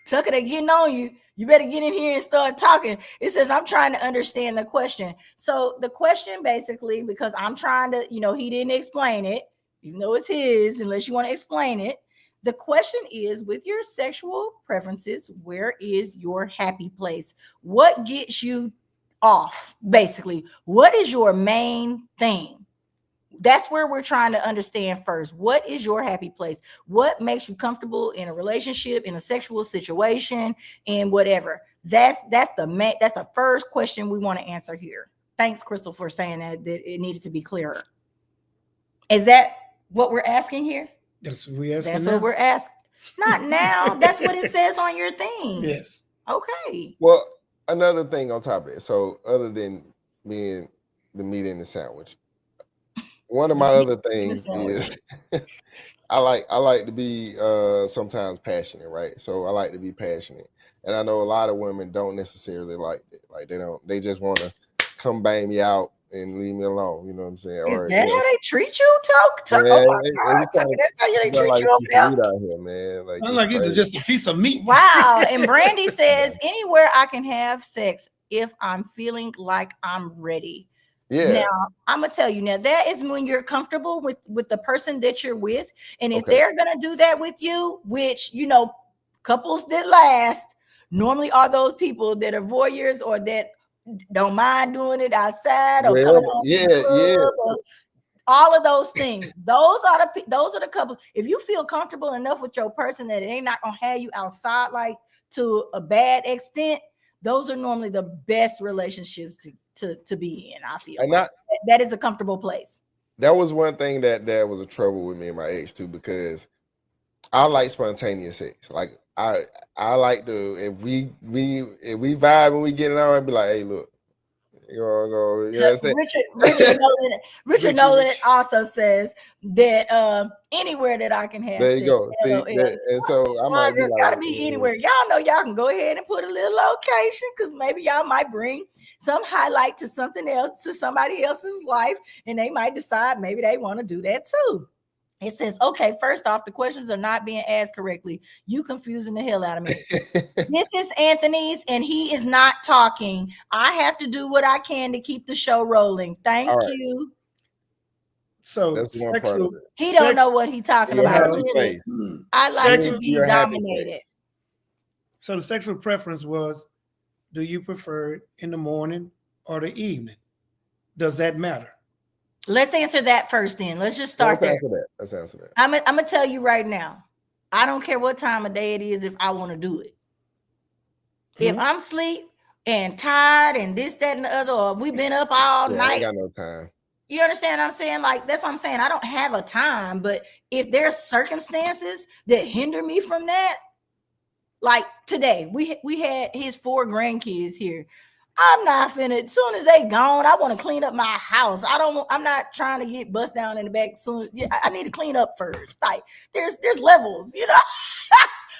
S2: Tucker, they getting on you. You better get in here and start talking. It says, I'm trying to understand the question. So the question basically, because I'm trying to, he didn't explain it, even though it's his, unless you want to explain it. The question is, with your sexual preferences, where is your happy place? What gets you off, basically? What is your main thing? That's where we're trying to understand first. What is your happy place? What makes you comfortable in a relationship, in a sexual situation, and whatever? That's the first question we want to answer here. Thanks, Crystal, for saying that it needed to be clearer. Is that what we're asking here?
S3: That's what we're asking.
S2: That's
S3: now.
S2: what we're asking. Not now. That's what it says on your thing.
S3: Yes.
S2: Okay.
S4: Well, another thing on top of it. So other than being the meat in the sandwich, one of my other things is I like to be sometimes passionate, right? So I like to be passionate, and I know a lot of women don't necessarily like it. Like they just want to come bang me out and leave me alone. You know what I'm saying?
S2: Is
S4: Or
S2: that how they treat you, Tuck?
S4: yeah,
S2: Oh my God, Tuck, that's how they treat
S4: like
S2: you over there.
S4: meat out here, man. Like
S3: I'm like, he's just a piece of meat.
S2: Wow. And Brandy says, anywhere I can have sex if I'm feeling like I'm ready.
S4: Yeah.
S2: Now, I'm gonna tell you now, that is when you're comfortable with the person that you're with. And if
S4: Okay.
S2: they're gonna do that with you, which couples that last normally are those people that are voyeurs or that don't mind doing it outside or coming home from the club or all of those things. Those are the couples. If you feel comfortable enough with your person that it ain't not gonna have you outside like to a bad extent, those are normally the best relationships to be in. I feel
S4: And
S2: that is a comfortable place.
S4: That was one thing that was a trouble with me and my ex too, because I like spontaneous sex. Like I like to if we vibe and we get it on, I'd be like, hey, look, you know what I'm saying?
S2: Richard Nolan also says that anywhere that I can have
S4: there you
S2: sex,
S4: go. See, and so I might be
S2: just
S4: like,
S2: gotta be anywhere. Y'all know y'all can go ahead and put a little location because maybe y'all might bring some highlight to something else, to somebody else's life, and they might decide maybe they want to do that too. It says, okay, first off, the questions are not being asked correctly. You confusing the hell out of me. This is Anthony's, and he is not talking. I have to do what I can to keep the show rolling. Thank you.
S3: So
S4: that's one part of it.
S2: He don't know what he's talking about. Really. I like to be dominated.
S3: So the sexual preference was, do you prefer it in the morning or the evening? Does that matter?
S2: Let's answer that first then. Let's just start there.
S4: Let's answer that.
S2: I'm gonna tell you right now. I don't care what time of day it is if I want to do it. If I'm asleep and tired and this, that, and the other, or we've been up all night. I
S4: ain't got no time.
S2: You understand what I'm saying? Like, that's what I'm saying. I don't have a time, but if there's circumstances that hinder me from that, like today, we had his 4 grandkids here. I'm not finna, as soon as they gone, I want to clean up my house. I'm not trying to get bust down in the back soon. I need to clean up first. Like there's levels,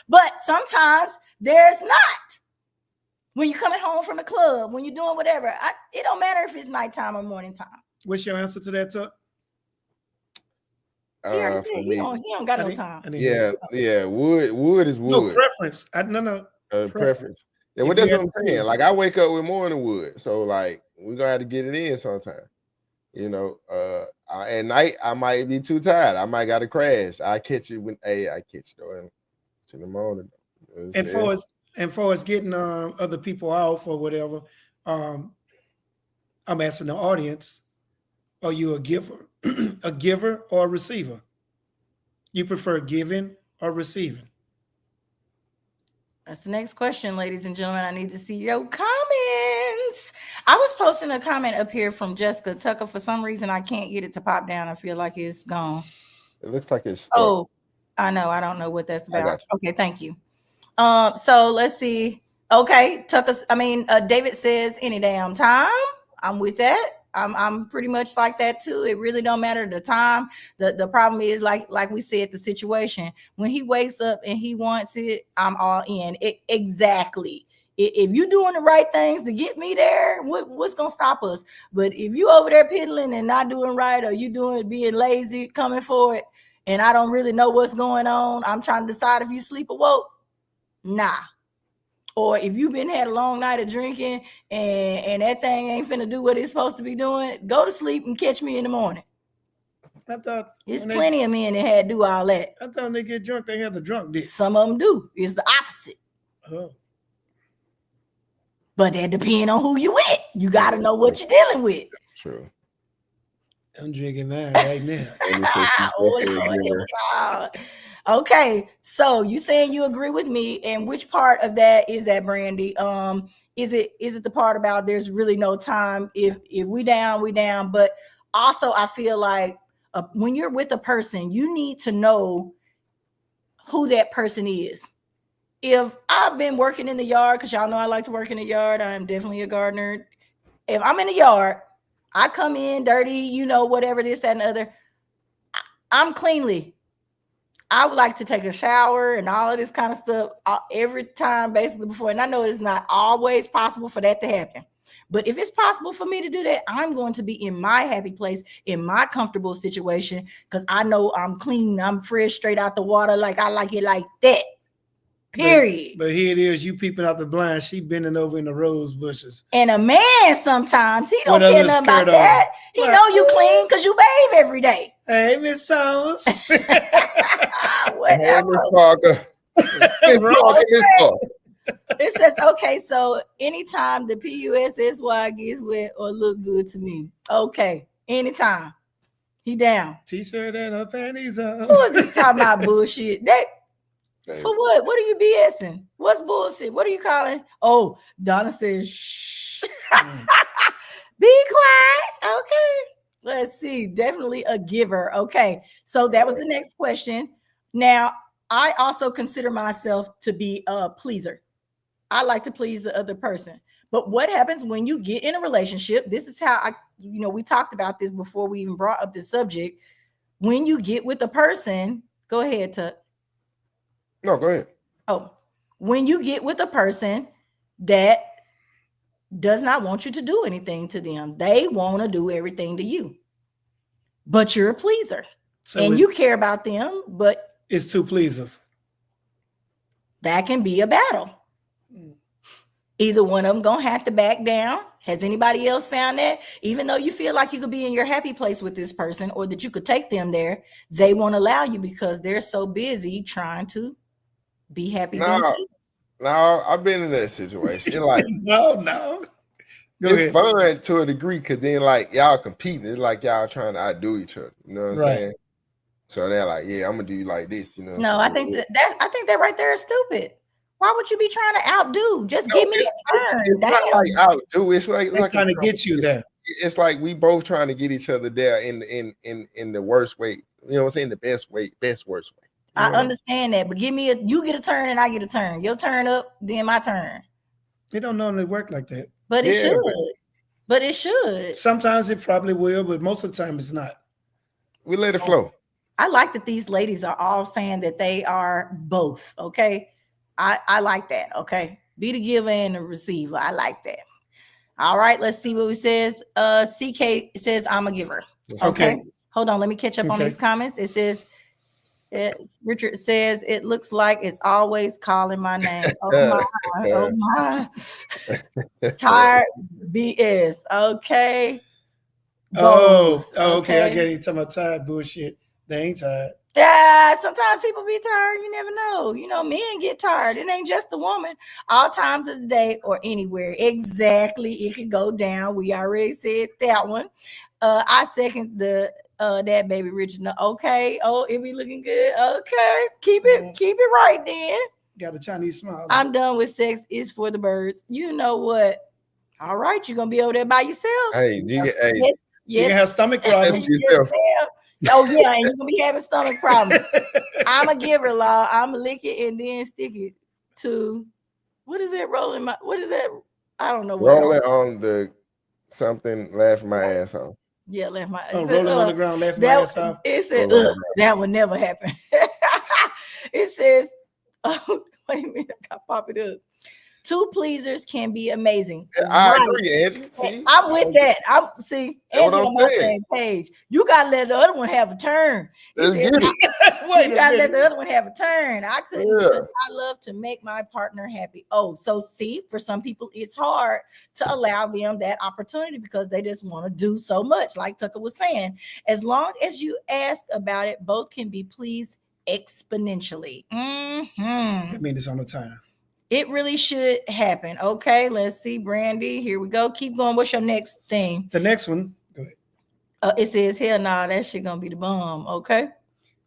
S2: but sometimes there's not. When you're coming home from the club, when you're doing whatever, it don't matter if it's nighttime or morning time.
S3: What's your answer to that, Tuck?
S2: He don't got no time.
S4: Yeah. Wood is wood.
S3: No preference. No.
S4: Preference. Yeah, well, that's what I'm saying. Like I wake up with morning wood, so like we're gonna have to get it in sometime. At night I might be too tired. I might gotta crash. I catch it I catch though in the morning.
S3: And for us getting other people off or whatever, I'm asking the audience: are you a giver, a giver or a receiver? You prefer giving or receiving?
S2: That's the next question, ladies and gentlemen. I need to see your comments. I was posting a comment up here from Jessica Tucker. For some reason, I can't get it to pop down. I feel like it's gone.
S4: It looks like it's stuck.
S2: Oh, I know. I don't know what that's about. Okay, thank you. So let's see. Okay, David says any damn time. I'm with that. I'm pretty much like that too. It really don't matter the time. The problem is like we said, the situation. When he wakes up and he wants it, I'm all in. Exactly. If you're doing the right things to get me there, what's gonna stop us? But if you over there piddling and not doing right, or you being lazy, coming for it, and I don't really know what's going on, I'm trying to decide if you sleep or woke. Nah. Or if you've had a long night of drinking and that thing ain't finna do what it's supposed to be doing, go to sleep and catch me in the morning.
S3: I thought
S2: there's plenty of men that had to do all that.
S3: I thought when they get drunk, they have the drunk dick.
S2: Some of them do. It's the opposite.
S3: Oh.
S2: But that depends on who you with. You got to know what you're dealing with.
S4: True.
S3: I'm drinking mine right now.
S2: Okay, so you saying you agree with me, and which part of that is that, Brandy? Is it the part about there's really no time? If we down, we down. But also, I feel like when you're with a person, you need to know who that person is. If I've been working in the yard, because y'all know I like to work in the yard, I am definitely a gardener. If I'm in the yard, I come in dirty, you know, whatever this, that, and the other. I'm cleanly. I would like to take a shower and all of this kind of stuff every time, basically, before. And I know it's not always possible for that to happen. But if it's possible for me to do that, I'm going to be in my happy place, in my comfortable situation, because I know I'm clean, I'm fresh, straight out the water, like I like it like that. Period.
S3: But here it is, you peeping out the blind, she bending over in the rose bushes.
S2: And a man sometimes, he don't care nothing about that. He know you clean because you bathe every day.
S3: Hey, Miss Sounds.
S4: Hey, Miss Parker.
S2: It says, okay, so anytime the PUSSY gets wet or look good to me. Okay, anytime. He down.
S3: T-shirt and her panties on.
S2: Who is this talking about bullshit? That for what? What are you BSing? What's bullshit? What are you calling? Oh, Donna says, shh. Be quiet. Okay. Let's see. Definitely a giver. Okay. So that was the next question. Now, I also consider myself to be a pleaser. I like to please the other person. But what happens when you get in a relationship? This is how we talked about this before we even brought up this subject. When you get with a person, go ahead, Tut.
S4: No, go ahead.
S2: Oh, when you get with a person that does not want you to do anything to them, they want to do everything to you, but you're a pleaser, and you care about them, but
S3: it's two pleasers.
S2: That can be a battle. Either one of them gonna have to back down. Has anybody else found that? Even though you feel like you could be in your happy place with this person, or that you could take them there, they won't allow you because they're so busy trying to be happy.
S4: No, I've been in that situation. You're like,
S3: no.
S4: It's fun to a degree, because then like y'all competing. It's like y'all trying to outdo each other. You know what I'm saying? So they're like, yeah, I'm gonna do you like this. You know?
S2: No, I think that right there is stupid. Why would you be trying to outdo? Just give me a turn.
S4: It's not like outdo. It's like
S3: trying to get you there.
S4: It's like we both trying to get each other there in the worst way. You know what I'm saying? The best worst way.
S2: I understand that, but you get a turn and I get a turn. Your turn up, then my turn.
S3: It don't normally work like that.
S2: But it should. But it should.
S3: Sometimes it probably will, but most of the time it's not.
S4: We let it flow.
S2: I like that these ladies are all saying that they are both. Okay. I like that. Okay. Be the giver and the receiver. I like that. All right. Let's see what it says. CK says I'm a giver. Okay. Hold on. Let me catch up on these comments. It says, Richard says, it looks like it's always calling my name. Oh my. Oh my. Tired BS. Okay.
S3: Okay. I get you talking about tired bullshit. They ain't tired.
S2: Yeah, sometimes people be tired. You never know. Men get tired. It ain't just the woman. All times of the day or anywhere. Exactly. It could go down. We already said that one. I second that baby Richard. Okay. Oh, it be looking good. Okay. Keep it right then.
S3: Got a Chinese smile.
S2: I'm done with sex. It's for the birds. You know what? All right, you're gonna be over there by yourself.
S4: Hey,
S2: yes.
S3: You can have stomach problems.
S2: Oh yeah, and you're gonna be having stomach problems. I'm a giver, law. I'm gonna lick it and then stick it to what is it? What is that? I don't know.
S4: Rolling on the something, laughing my ass off.
S2: Yeah, laugh my.
S3: Rolling on the ground, laughing my ass off.
S2: It said that would never happen. It says, oh, wait a minute, I gotta pop it up. Two pleasers can be amazing.
S4: I agree, Angie. See?
S2: I'm with that. Angie on my same page. You gotta let the other one have a turn.
S4: Let's get it.
S2: You gotta let the other one have a turn. I couldn't. Because I love to make my partner happy. Oh, so see, for some people, it's hard to allow them that opportunity because they just want to do so much. Like Tucker was saying, as long as you ask about it, both can be pleased exponentially.
S3: I mean, it's on the time.
S2: It really should happen. Okay, let's see, Brandy. Here we go. Keep going. What's your next thing?
S3: The next one. Go ahead.
S2: It says, hell no, that shit gonna be the bomb. Okay.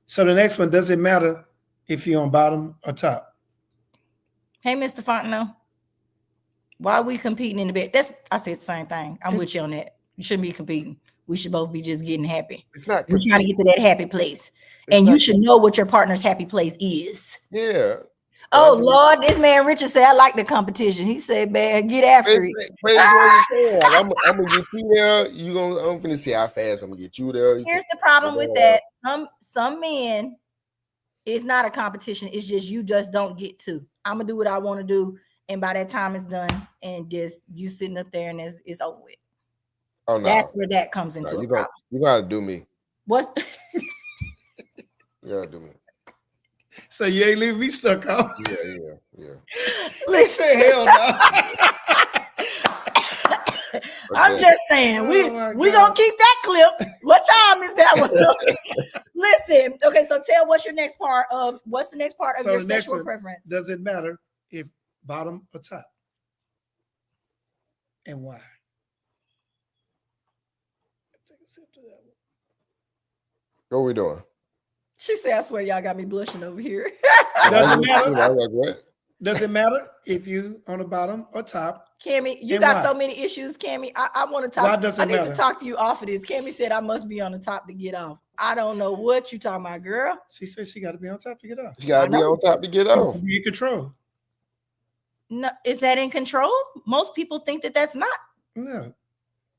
S3: So the next one, does it matter if you're on bottom or top?
S2: Hey, Mr. Fontenot, why are we competing in the bed? I said the same thing. I'm with you on that. You shouldn't be competing. We should both be just getting happy.
S4: It's not
S2: We're trying to get to that happy place.
S4: It's
S2: And you
S4: not-
S2: should know what your partner's happy place is.
S4: Yeah.
S2: Oh, Lord, this man Richard said, I like the competition. He said, man, get after it.
S4: But it's what you saying. Like, I'm gonna get you there. I'm finna see how fast I'm gonna get you there.
S2: Here's the problem with that. Some men, it's not a competition. It's just you just don't get to. I'm gonna do what I want to do, and by that time it's done, and just you sitting up there and it's over with.
S4: Oh no,
S2: that's where that comes into a problem.
S4: You gotta do me.
S2: What?
S4: You gotta do me.
S3: So you ain't leaving me stuck on.
S4: Yeah.
S3: They say hell no.
S2: I'm just saying, we gonna keep that clip. What time is that one? Listen, okay, so tell what's the next part of your sexual preference?
S3: Does it matter if bottom or top? And why? Take a sip to that one.
S4: What we doing?
S2: She said, I swear y'all got me blushing over here.
S3: Doesn't matter.
S4: Like, what?
S3: Does it matter if you on the bottom or top?
S2: Cammy, you got so many issues, Cammy. I want to talk.
S3: Why does it matter?
S2: I need to talk to you off of this. Cammy said I must be on the top to get off. I don't know what you talking about, girl.
S3: She said she got to be on top to get off.
S4: She got to be on top to get off.
S3: Be in control.
S2: No, is that in control? Most people think that that's not.
S3: No.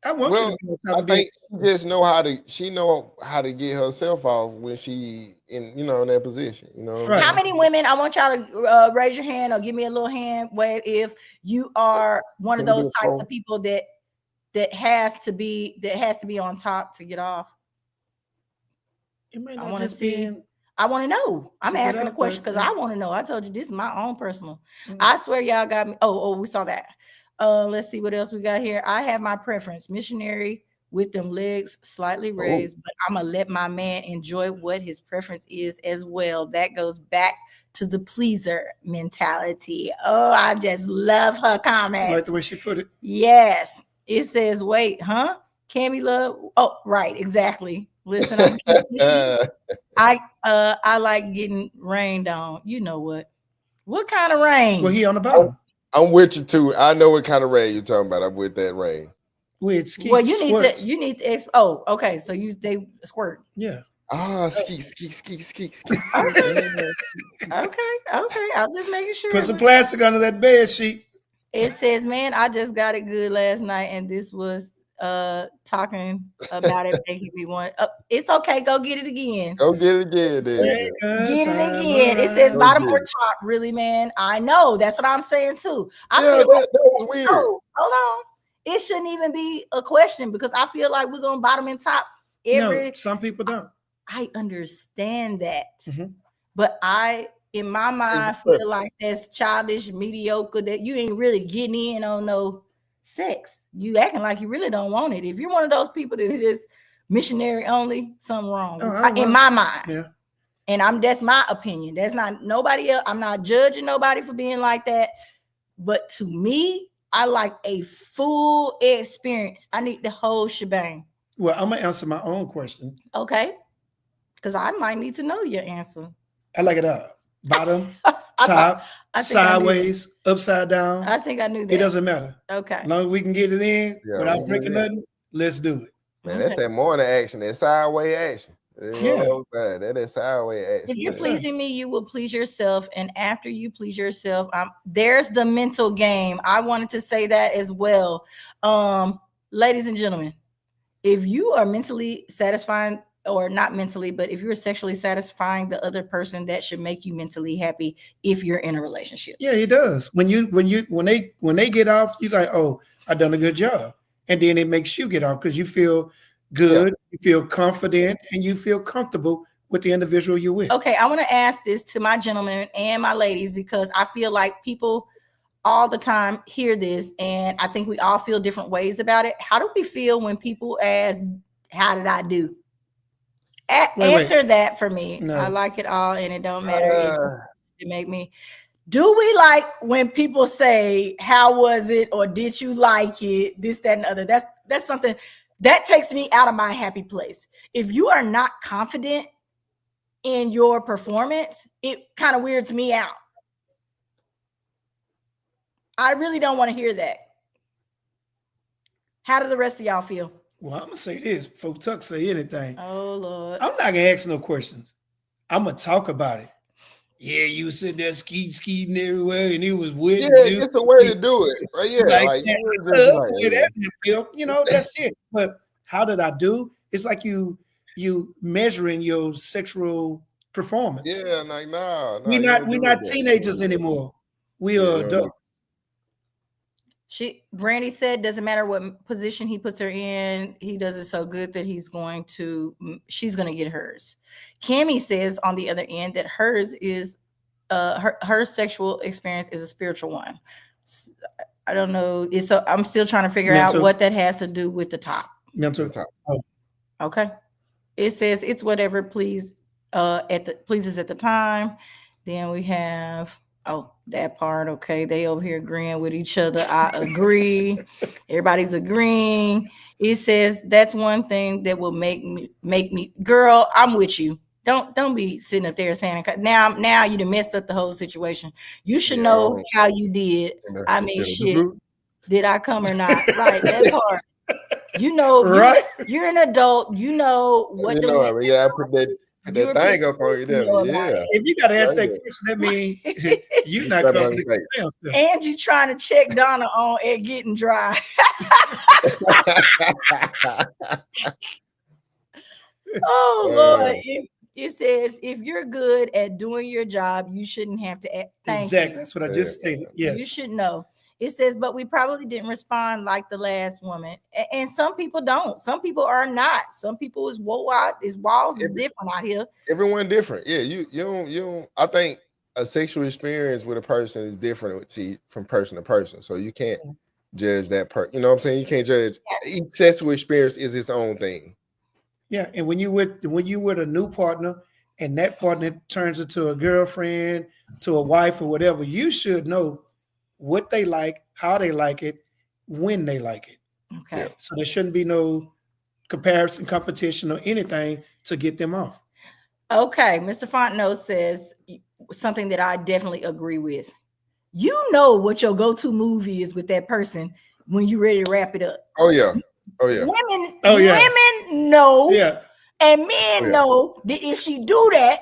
S3: I want you to be on top.
S4: I think she just know how to get herself off when she in that position. You know,
S3: right.
S2: How many women? I want y'all to raise your hand or give me a little hand wave if you are one of those types of people that has to be on top to get off. I want to see. I want to know. I'm asking a question because I want to know. I told you this is my own personal. I swear y'all got me. Oh, we saw that. Let's see what else we got here. I have my preference. Missionary with them legs slightly raised, but I'm going to let my man enjoy what his preference is as well. That goes back to the pleaser mentality. Oh, I just love her comments.
S3: I like the way she put it.
S2: Yes. It says, wait, huh? Cammy love. Oh, right. Exactly. Listen, I like getting rained on. You know what? What kind of rain?
S3: Well, he on the bottom.
S4: I'm with you too. I know what kind of rain you're talking about. I'm with that rain.
S3: With skeet.
S2: Well, you need to. Oh, okay. So they squirt.
S3: Yeah.
S4: Ski.
S2: Okay. I'm just making sure.
S3: Put some plastic under that bed sheet.
S2: It says, man, I just got it good last night, and this was talking about it making me want. It's okay. Go get it again.
S4: Go get it again. Then.
S2: Get it again. It says bottom or top. Really, man. I know. That's what I'm saying too.
S4: That was weird.
S2: Oh, hold on. It shouldn't even be a question because I feel like we're gonna bottom and top every.
S3: No, some people don't.
S2: I understand that, but in my mind, feel like that's childish, mediocre. That you ain't really getting in on no sex. You acting like you really don't want it. If you're one of those people that is missionary only, something wrong in my mind.
S3: Yeah.
S2: And that's my opinion. That's not nobody else. I'm not judging nobody for being like that. But to me, I like a full experience. I need the whole shebang.
S3: Well, I'm gonna answer my own question.
S2: Okay. Because I might need to know your answer.
S3: I like it up. Bottom, top, sideways, upside down.
S2: I think I knew that.
S3: It doesn't matter.
S2: Okay.
S3: As long as we can get it in without breaking nothing, let's do it.
S4: Man, that's that morning action, that sideways action.
S3: Yeah.
S4: That is sideways action.
S2: If you're pleasing me, you will please yourself. And after you please yourself, there's the mental game. I wanted to say that as well. Ladies and gentlemen, if you are mentally satisfying, or not mentally, but if you're sexually satisfying the other person, that should make you mentally happy if you're in a relationship.
S3: Yeah, it does. When they get off, you're like, oh, I done a good job. And then it makes you get off because you feel good, you feel confident, and you feel comfortable with the individual you're with.
S2: Okay, I want to ask this to my gentlemen and my ladies because I feel like people all the time hear this, and I think we all feel different ways about it. How do we feel when people ask, how did I do? Answer that for me. No. I like it all, and it don't matter. It make me. Do we like when people say, "How was it?" or "Did you like it?" This, that, and the other. That's something that takes me out of my happy place. If you are not confident in your performance, it kind of weirds me out. I really don't want to hear that. How do the rest of y'all feel?
S3: Well, I'm gonna say this before Tuck say anything.
S2: Oh Lord.
S3: I'm not gonna ask no questions. I'm gonna talk about it. Yeah, you was sitting there skeeting everywhere, and it was wet.
S4: Yeah, it's a way to do it, right? Yeah, like
S3: that.
S4: you were just like,
S3: You know, that's it. But how did I do? It's like you measuring your sexual performance.
S4: yeah, like nah,
S3: we're not teenagers anymore. We are adults.
S2: Brandy said, doesn't matter what position he puts her in, he does it so good that she's going to get hers. Cammie says on the other end that hers is her sexual experience is a spiritual one. I don't know. I'm still trying to figure out what that has to do with the top.
S3: Mental.
S2: Okay. It says it's whatever pleases at the time. Then we have that part. Okay, they over here agreeing with each other. I agree. Everybody's agreeing. It says that's one thing that will make me girl. I'm with you. Don't be sitting up there saying now you done messed up the whole situation. You should know how you did. I mean, shit. Did I come or not? Right, that part. You know,
S3: right?
S2: You're an adult. You know what.
S4: You know, I mean, yeah, I put that thing up on you. Yeah.
S3: If you gotta ask that question, that means you're not comfortable.
S2: Angie trying to check Donna on it getting dry. Oh Lord. It says if you're good at doing your job, you shouldn't have to
S3: exactly. That's what I just stated. Yes.
S2: You should know. It says, but we probably didn't respond like the last woman. And some people don't. Some people are not. Some people is walls is different out here.
S4: Everyone different. Yeah, you don't. I think a sexual experience with a person is different from person to person. So you can't judge that person. You know what I'm saying? You can't judge. Each sexual experience is its own thing.
S3: Yeah, and when you with a new partner and that partner turns into a girlfriend, to a wife or whatever, you should know what they like, how they like it, when they like it.
S2: Okay.
S3: So there shouldn't be no comparison, competition, or anything to get them off.
S2: Okay. Mr. Fontenot says something that I definitely agree with. You know what your go-to movie is with that person when you're ready to wrap it up.
S4: Oh yeah.
S2: Women know, and men know that if she do that,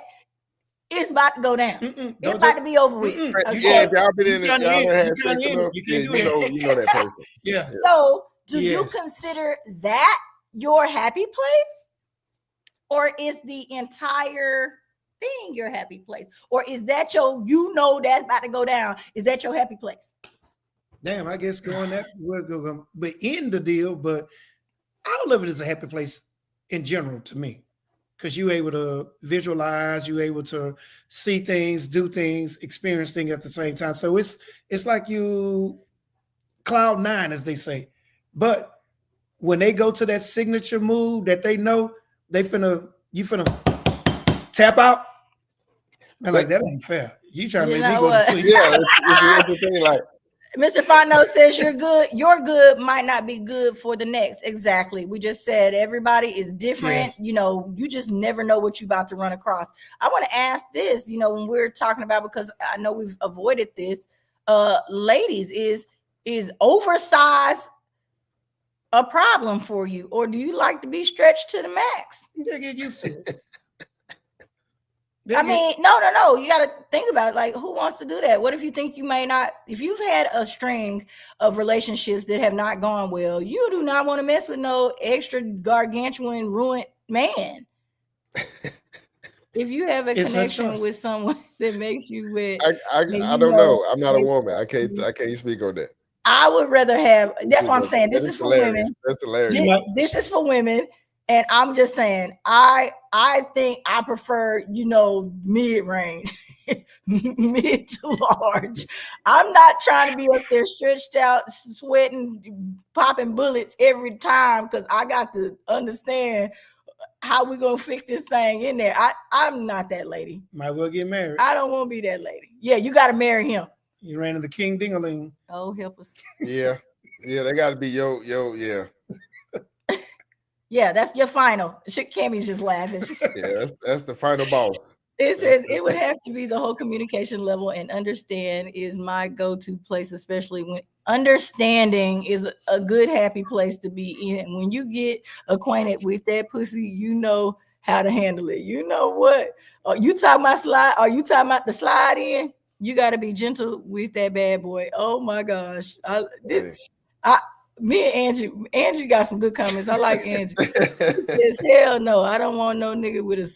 S2: it's about to go down. It's about to be over with.
S4: Okay. Yeah, if y'all been in it, y'all had sex enough. You know that person.
S3: Yeah.
S2: So do you consider that your happy place? Or is the entire thing your happy place? Or is that that's about to go down? Is that your happy place?
S3: Damn, I guess going that would go, but in the deal, but all of it is a happy place in general to me. Because you're able to visualize, you're able to see things, do things, experience things at the same time. So it's like you cloud nine, as they say. But when they go to that signature move that they know you finna tap out, I'm like, that ain't fair. You trying to make me go to sleep.
S4: Yeah, it's the thing, like.
S2: Mr. Fontenot says you're good. Your good might not be good for the next. Exactly. We just said everybody is different. Yes. You know, you just never know what you're about to run across. I want to ask this, when we're talking about, because I know we've avoided this, ladies, is oversized a problem for you? Or do you like to be stretched to the max?
S3: You get used to it.
S2: I mean, no. You got to think about it. Like, who wants to do that? What if you think you may not? If you've had a string of relationships that have not gone well, you do not want to mess with no extra gargantuan ruined man. If you have a connection with someone that makes you wet,
S4: I don't know. I'm not a woman. I can't speak on that.
S2: I would rather have. That's what I'm saying. This is for women.
S4: That's hilarious.
S2: This is for women. And I'm just saying, I think I prefer, mid-range, mid to large. I'm not trying to be up there stretched out, sweating, popping bullets every time, because I got to understand how we're going to fix this thing in there. I'm not that lady.
S3: Might well get married.
S2: I don't want to be that lady. Yeah, you got to marry him.
S3: You ran into King Ding-a-ling.
S2: Oh, help us.
S4: Yeah, they got to be yo, yeah.
S2: Yeah, that's your final. Cammy's just laughing.
S4: Yeah, that's the final boss.
S2: It says it would have to be the whole communication level, and understand is my go-to place, especially when understanding is a good, happy place to be in. When you get acquainted with that pussy, you know how to handle it. You know what? You talking about slide? Are you talking about the slide in? You got to be gentle with that bad boy. Oh my gosh. Me and Angie got some good comments. I like Angie. Says, hell no, I don't want no nigga with a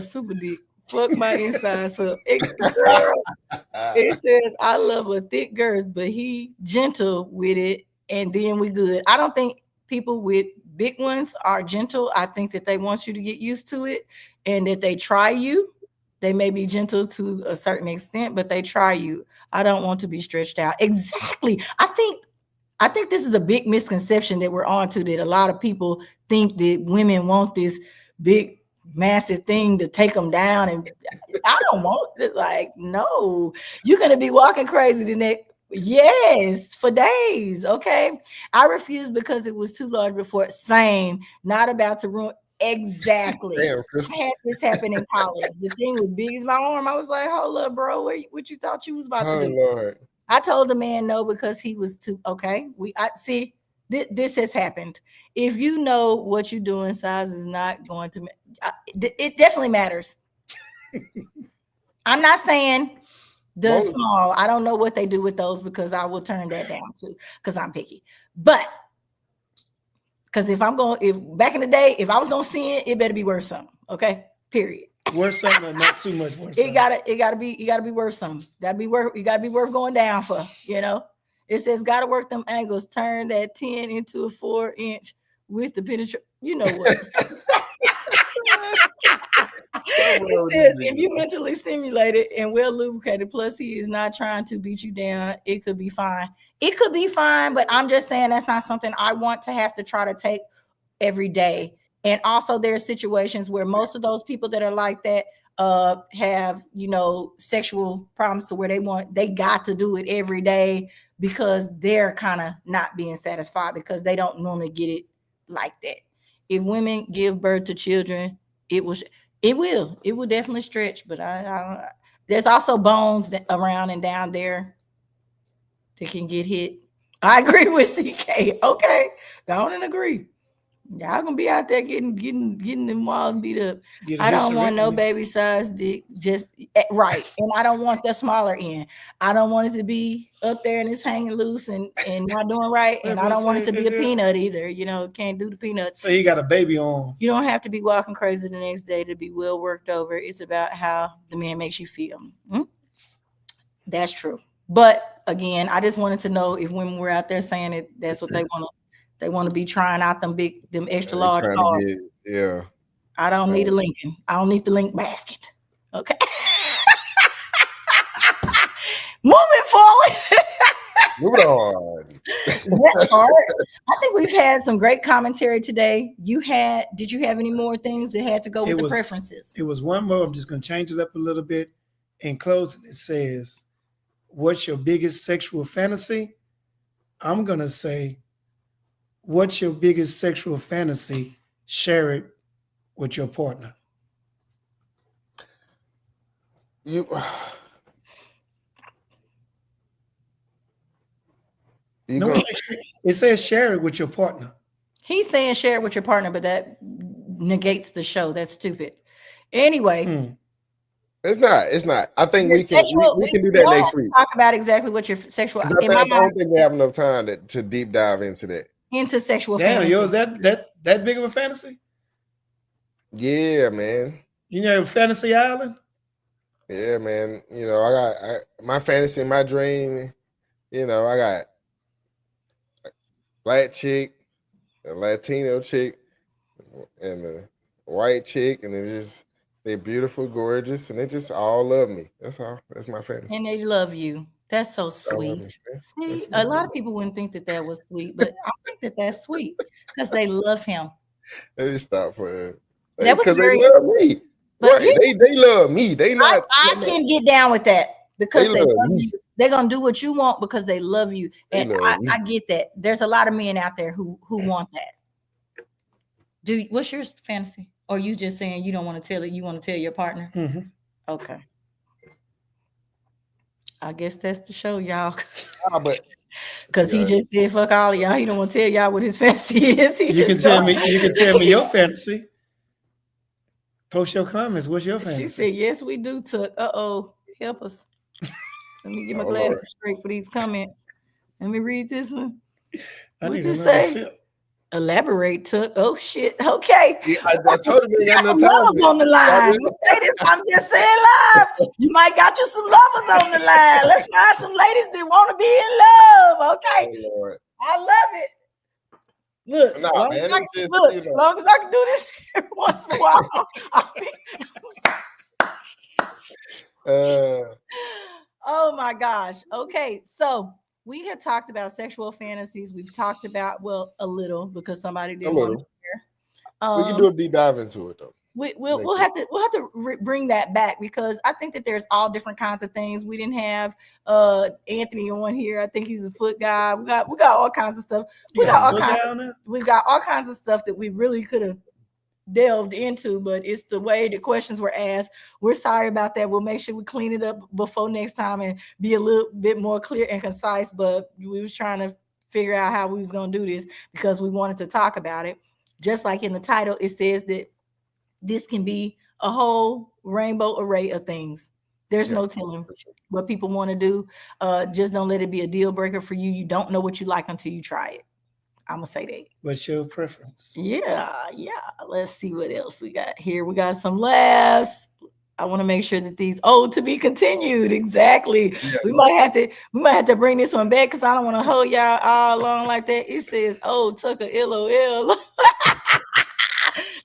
S2: super dick. Fuck my insides up. It says I love a thick girth, but he gentle with it, and then we good. I don't think people with big ones are gentle. I think that they want you to get used to it, and that they try you. They may be gentle to a certain extent, but they try you. I don't want to be stretched out. Exactly. I think this is a big misconception that we're on to, that a lot of people think that women want this big, massive thing to take them down. And I don't want it. Like, no, you're going to be walking crazy the next, yes, for days. Okay. I refused because it was too large before. Same, not about to ruin. Exactly.
S4: Damn,
S2: I had this happen in college. The thing was big as my arm. I was like, hold up, bro. What you thought you was about to do?
S4: Lord.
S2: I told the man no because he was too okay. I see this has happened. If you know what you're doing, size is not going to. It definitely matters. I'm not saying the small. I don't know what they do with those, because I will turn that down too, because I'm picky. But because if back in the day, if I was gonna see it, it better be worth something. Okay, period.
S3: Worth something, not too much worth.
S2: It gotta be worth something. You gotta be worth going down for, you know. It says gotta work them angles, turn that 10 into a 4-inch with the penetration. You know what? It says if you mentally stimulated and well lubricated, plus he is not trying to beat you down, it could be fine. It could be fine, but I'm just saying that's not something I want to have to try to take every day. And also there are situations where most of those people that are like that have, sexual problems to where they got to do it every day because they're kind of not being satisfied because they don't normally get it like that. If women give birth to children, it will definitely stretch, but there's also bones around and down there that can get hit. I agree with CK. Okay, don't agree. Y'all gonna be out there getting them walls beat up. I don't want no baby size dick, just right. And I don't want the smaller end. I don't want it to be up there and it's hanging loose and not doing right. And I don't want it to be a peanut either. Can't do the peanuts.
S3: So you got a baby on.
S2: You don't have to be walking crazy the next day to be well worked over. It's about how the man makes you feel. That's true. But again, I just wanted to know if women were out there saying it, that's what they want to. They want to be trying out them extra large cars.
S4: Yeah.
S2: I don't need a Lincoln. I don't need the link basket. Okay. Moving forward.
S4: Moving on.
S2: That part. I think we've had some great commentary today. Did you have any more things that had to go with the preferences?
S3: It was one more. I'm just going to change it up a little bit. In closing, it says, what's your biggest sexual fantasy? I'm going to say, what's your biggest sexual fantasy? Share it with your partner. It says share it with your partner.
S2: He's saying share it with your partner, but that negates the show. That's stupid. Anyway.
S4: It's not. I think we can do that next week.
S2: Talk about exactly what your sexual.
S4: I don't think we have enough time to deep dive into that.
S2: Into sexual
S3: fantasy. Damn, yo, is that big of a fantasy?
S4: Yeah, man.
S3: You know, Fantasy Island?
S4: Yeah, man. I got my fantasy, my dream, I got a black chick, a Latino chick, and a white chick, and they're beautiful, gorgeous, and they just all love me. That's all. That's my fantasy.
S2: And they love you. That's so sweet. See, a lot of people wouldn't think that was sweet, but I think that's sweet because they love him.
S4: They stop for that.
S2: Because
S4: they love me. Right. They love me. They not.
S2: I can get down with that because they love you. They're gonna do what you want because they love you. And I get that. There's a lot of men out there who want that. What's your fantasy? Or you just saying you don't want to tell it? You want to tell your partner?
S3: Mhm.
S2: Okay. I guess that's the show, y'all.
S4: But
S2: Because he just said fuck all of y'all. He don't want to tell y'all what his fantasy is.
S3: You can tell me your fantasy. Post your comments. What's your fantasy?
S2: She said, yes, we do, Tuck. Uh-oh. Help us. Let me get my glasses straight for these comments. Let me read this one.
S3: I
S2: What'd
S3: need
S2: you
S3: another
S2: say?
S3: sip.
S2: Elaborate, Tuck. Oh, shit. Okay.
S4: Yeah, I told him we got no time.
S2: Lovers on the line. Okay, this, I'm just saying live. You might got you some lovers on the line. Let's find some ladies that want to be in love. Okay.
S4: Oh, Lord.
S2: I love it. Look,
S4: Nah,
S2: long
S4: man,
S2: as I,
S4: it's just,
S2: look,
S4: you know.
S2: as long as I can do this every once in a while. Oh my gosh. Okay, so we had talked about sexual fantasies. We've talked about, well, a little, because somebody didn't want to share.
S4: We can do a deep dive into it though.
S2: We'll have to bring that back, because I think that there's all different kinds of things. We didn't have Anthony on here. I think he's a foot guy. We got all kinds of stuff. We've got all kinds of stuff that we really could have delved into, but it's the way the questions were asked. We're sorry about that. We'll make sure we clean it up before next time and be a little bit more clear and concise. But we was trying to figure out how we was going to do this, because we wanted to talk about it. Just like in the title, it says that this can be a whole rainbow array of things. There's no telling what people want to do. Just don't let it be a deal breaker for you. You don't know what you like until you try it. I'm gonna say that.
S3: What's your preference?
S2: Yeah. Let's see what else we got here. We got some laughs. I want to make sure that these to be continued. Exactly. Yeah. We might have to bring this one back, because I don't want to hold y'all all along like that. It says, Tucker, LOL.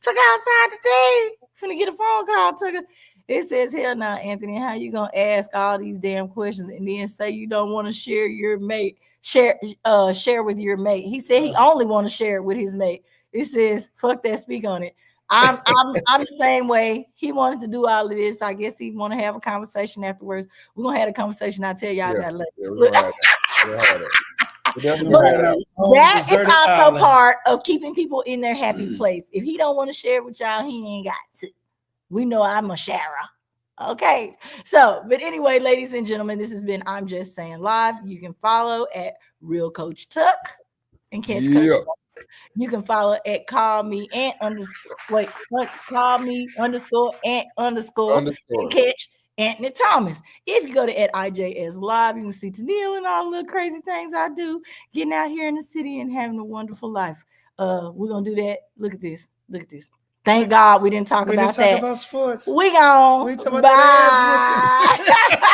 S2: Tucker outside today. Finna get a phone call, Tucker. It says, hell nah, Anthony, how you gonna ask all these damn questions and then say you don't want to share your mate? Share with your mate. He said he only want to share it with his mate. It says, fuck that, speak on it. I'm the same way. He wanted to do all of this. I guess he want to have a conversation afterwards. We're gonna have a conversation. I'll tell y'all that later. That is also part of keeping people in their happy place. If he don't want to share with y'all, he ain't got to. We know I'm a sharer. Okay. So, but anyway, ladies and gentlemen, this has been I'm Just Saying Live. You can follow at Real Coach Tuck and catch Coach Tuck. You can follow at call me ant underscore ant underscore and catch Anthony Thomas. If you go to at IJS Live, you can see Tennille and all the little crazy things I do, getting out here in the city and having a wonderful life. We're gonna do that. Look at this. Thank God we didn't talk about that.
S3: About sports.
S2: We gone.
S3: We talk about that ass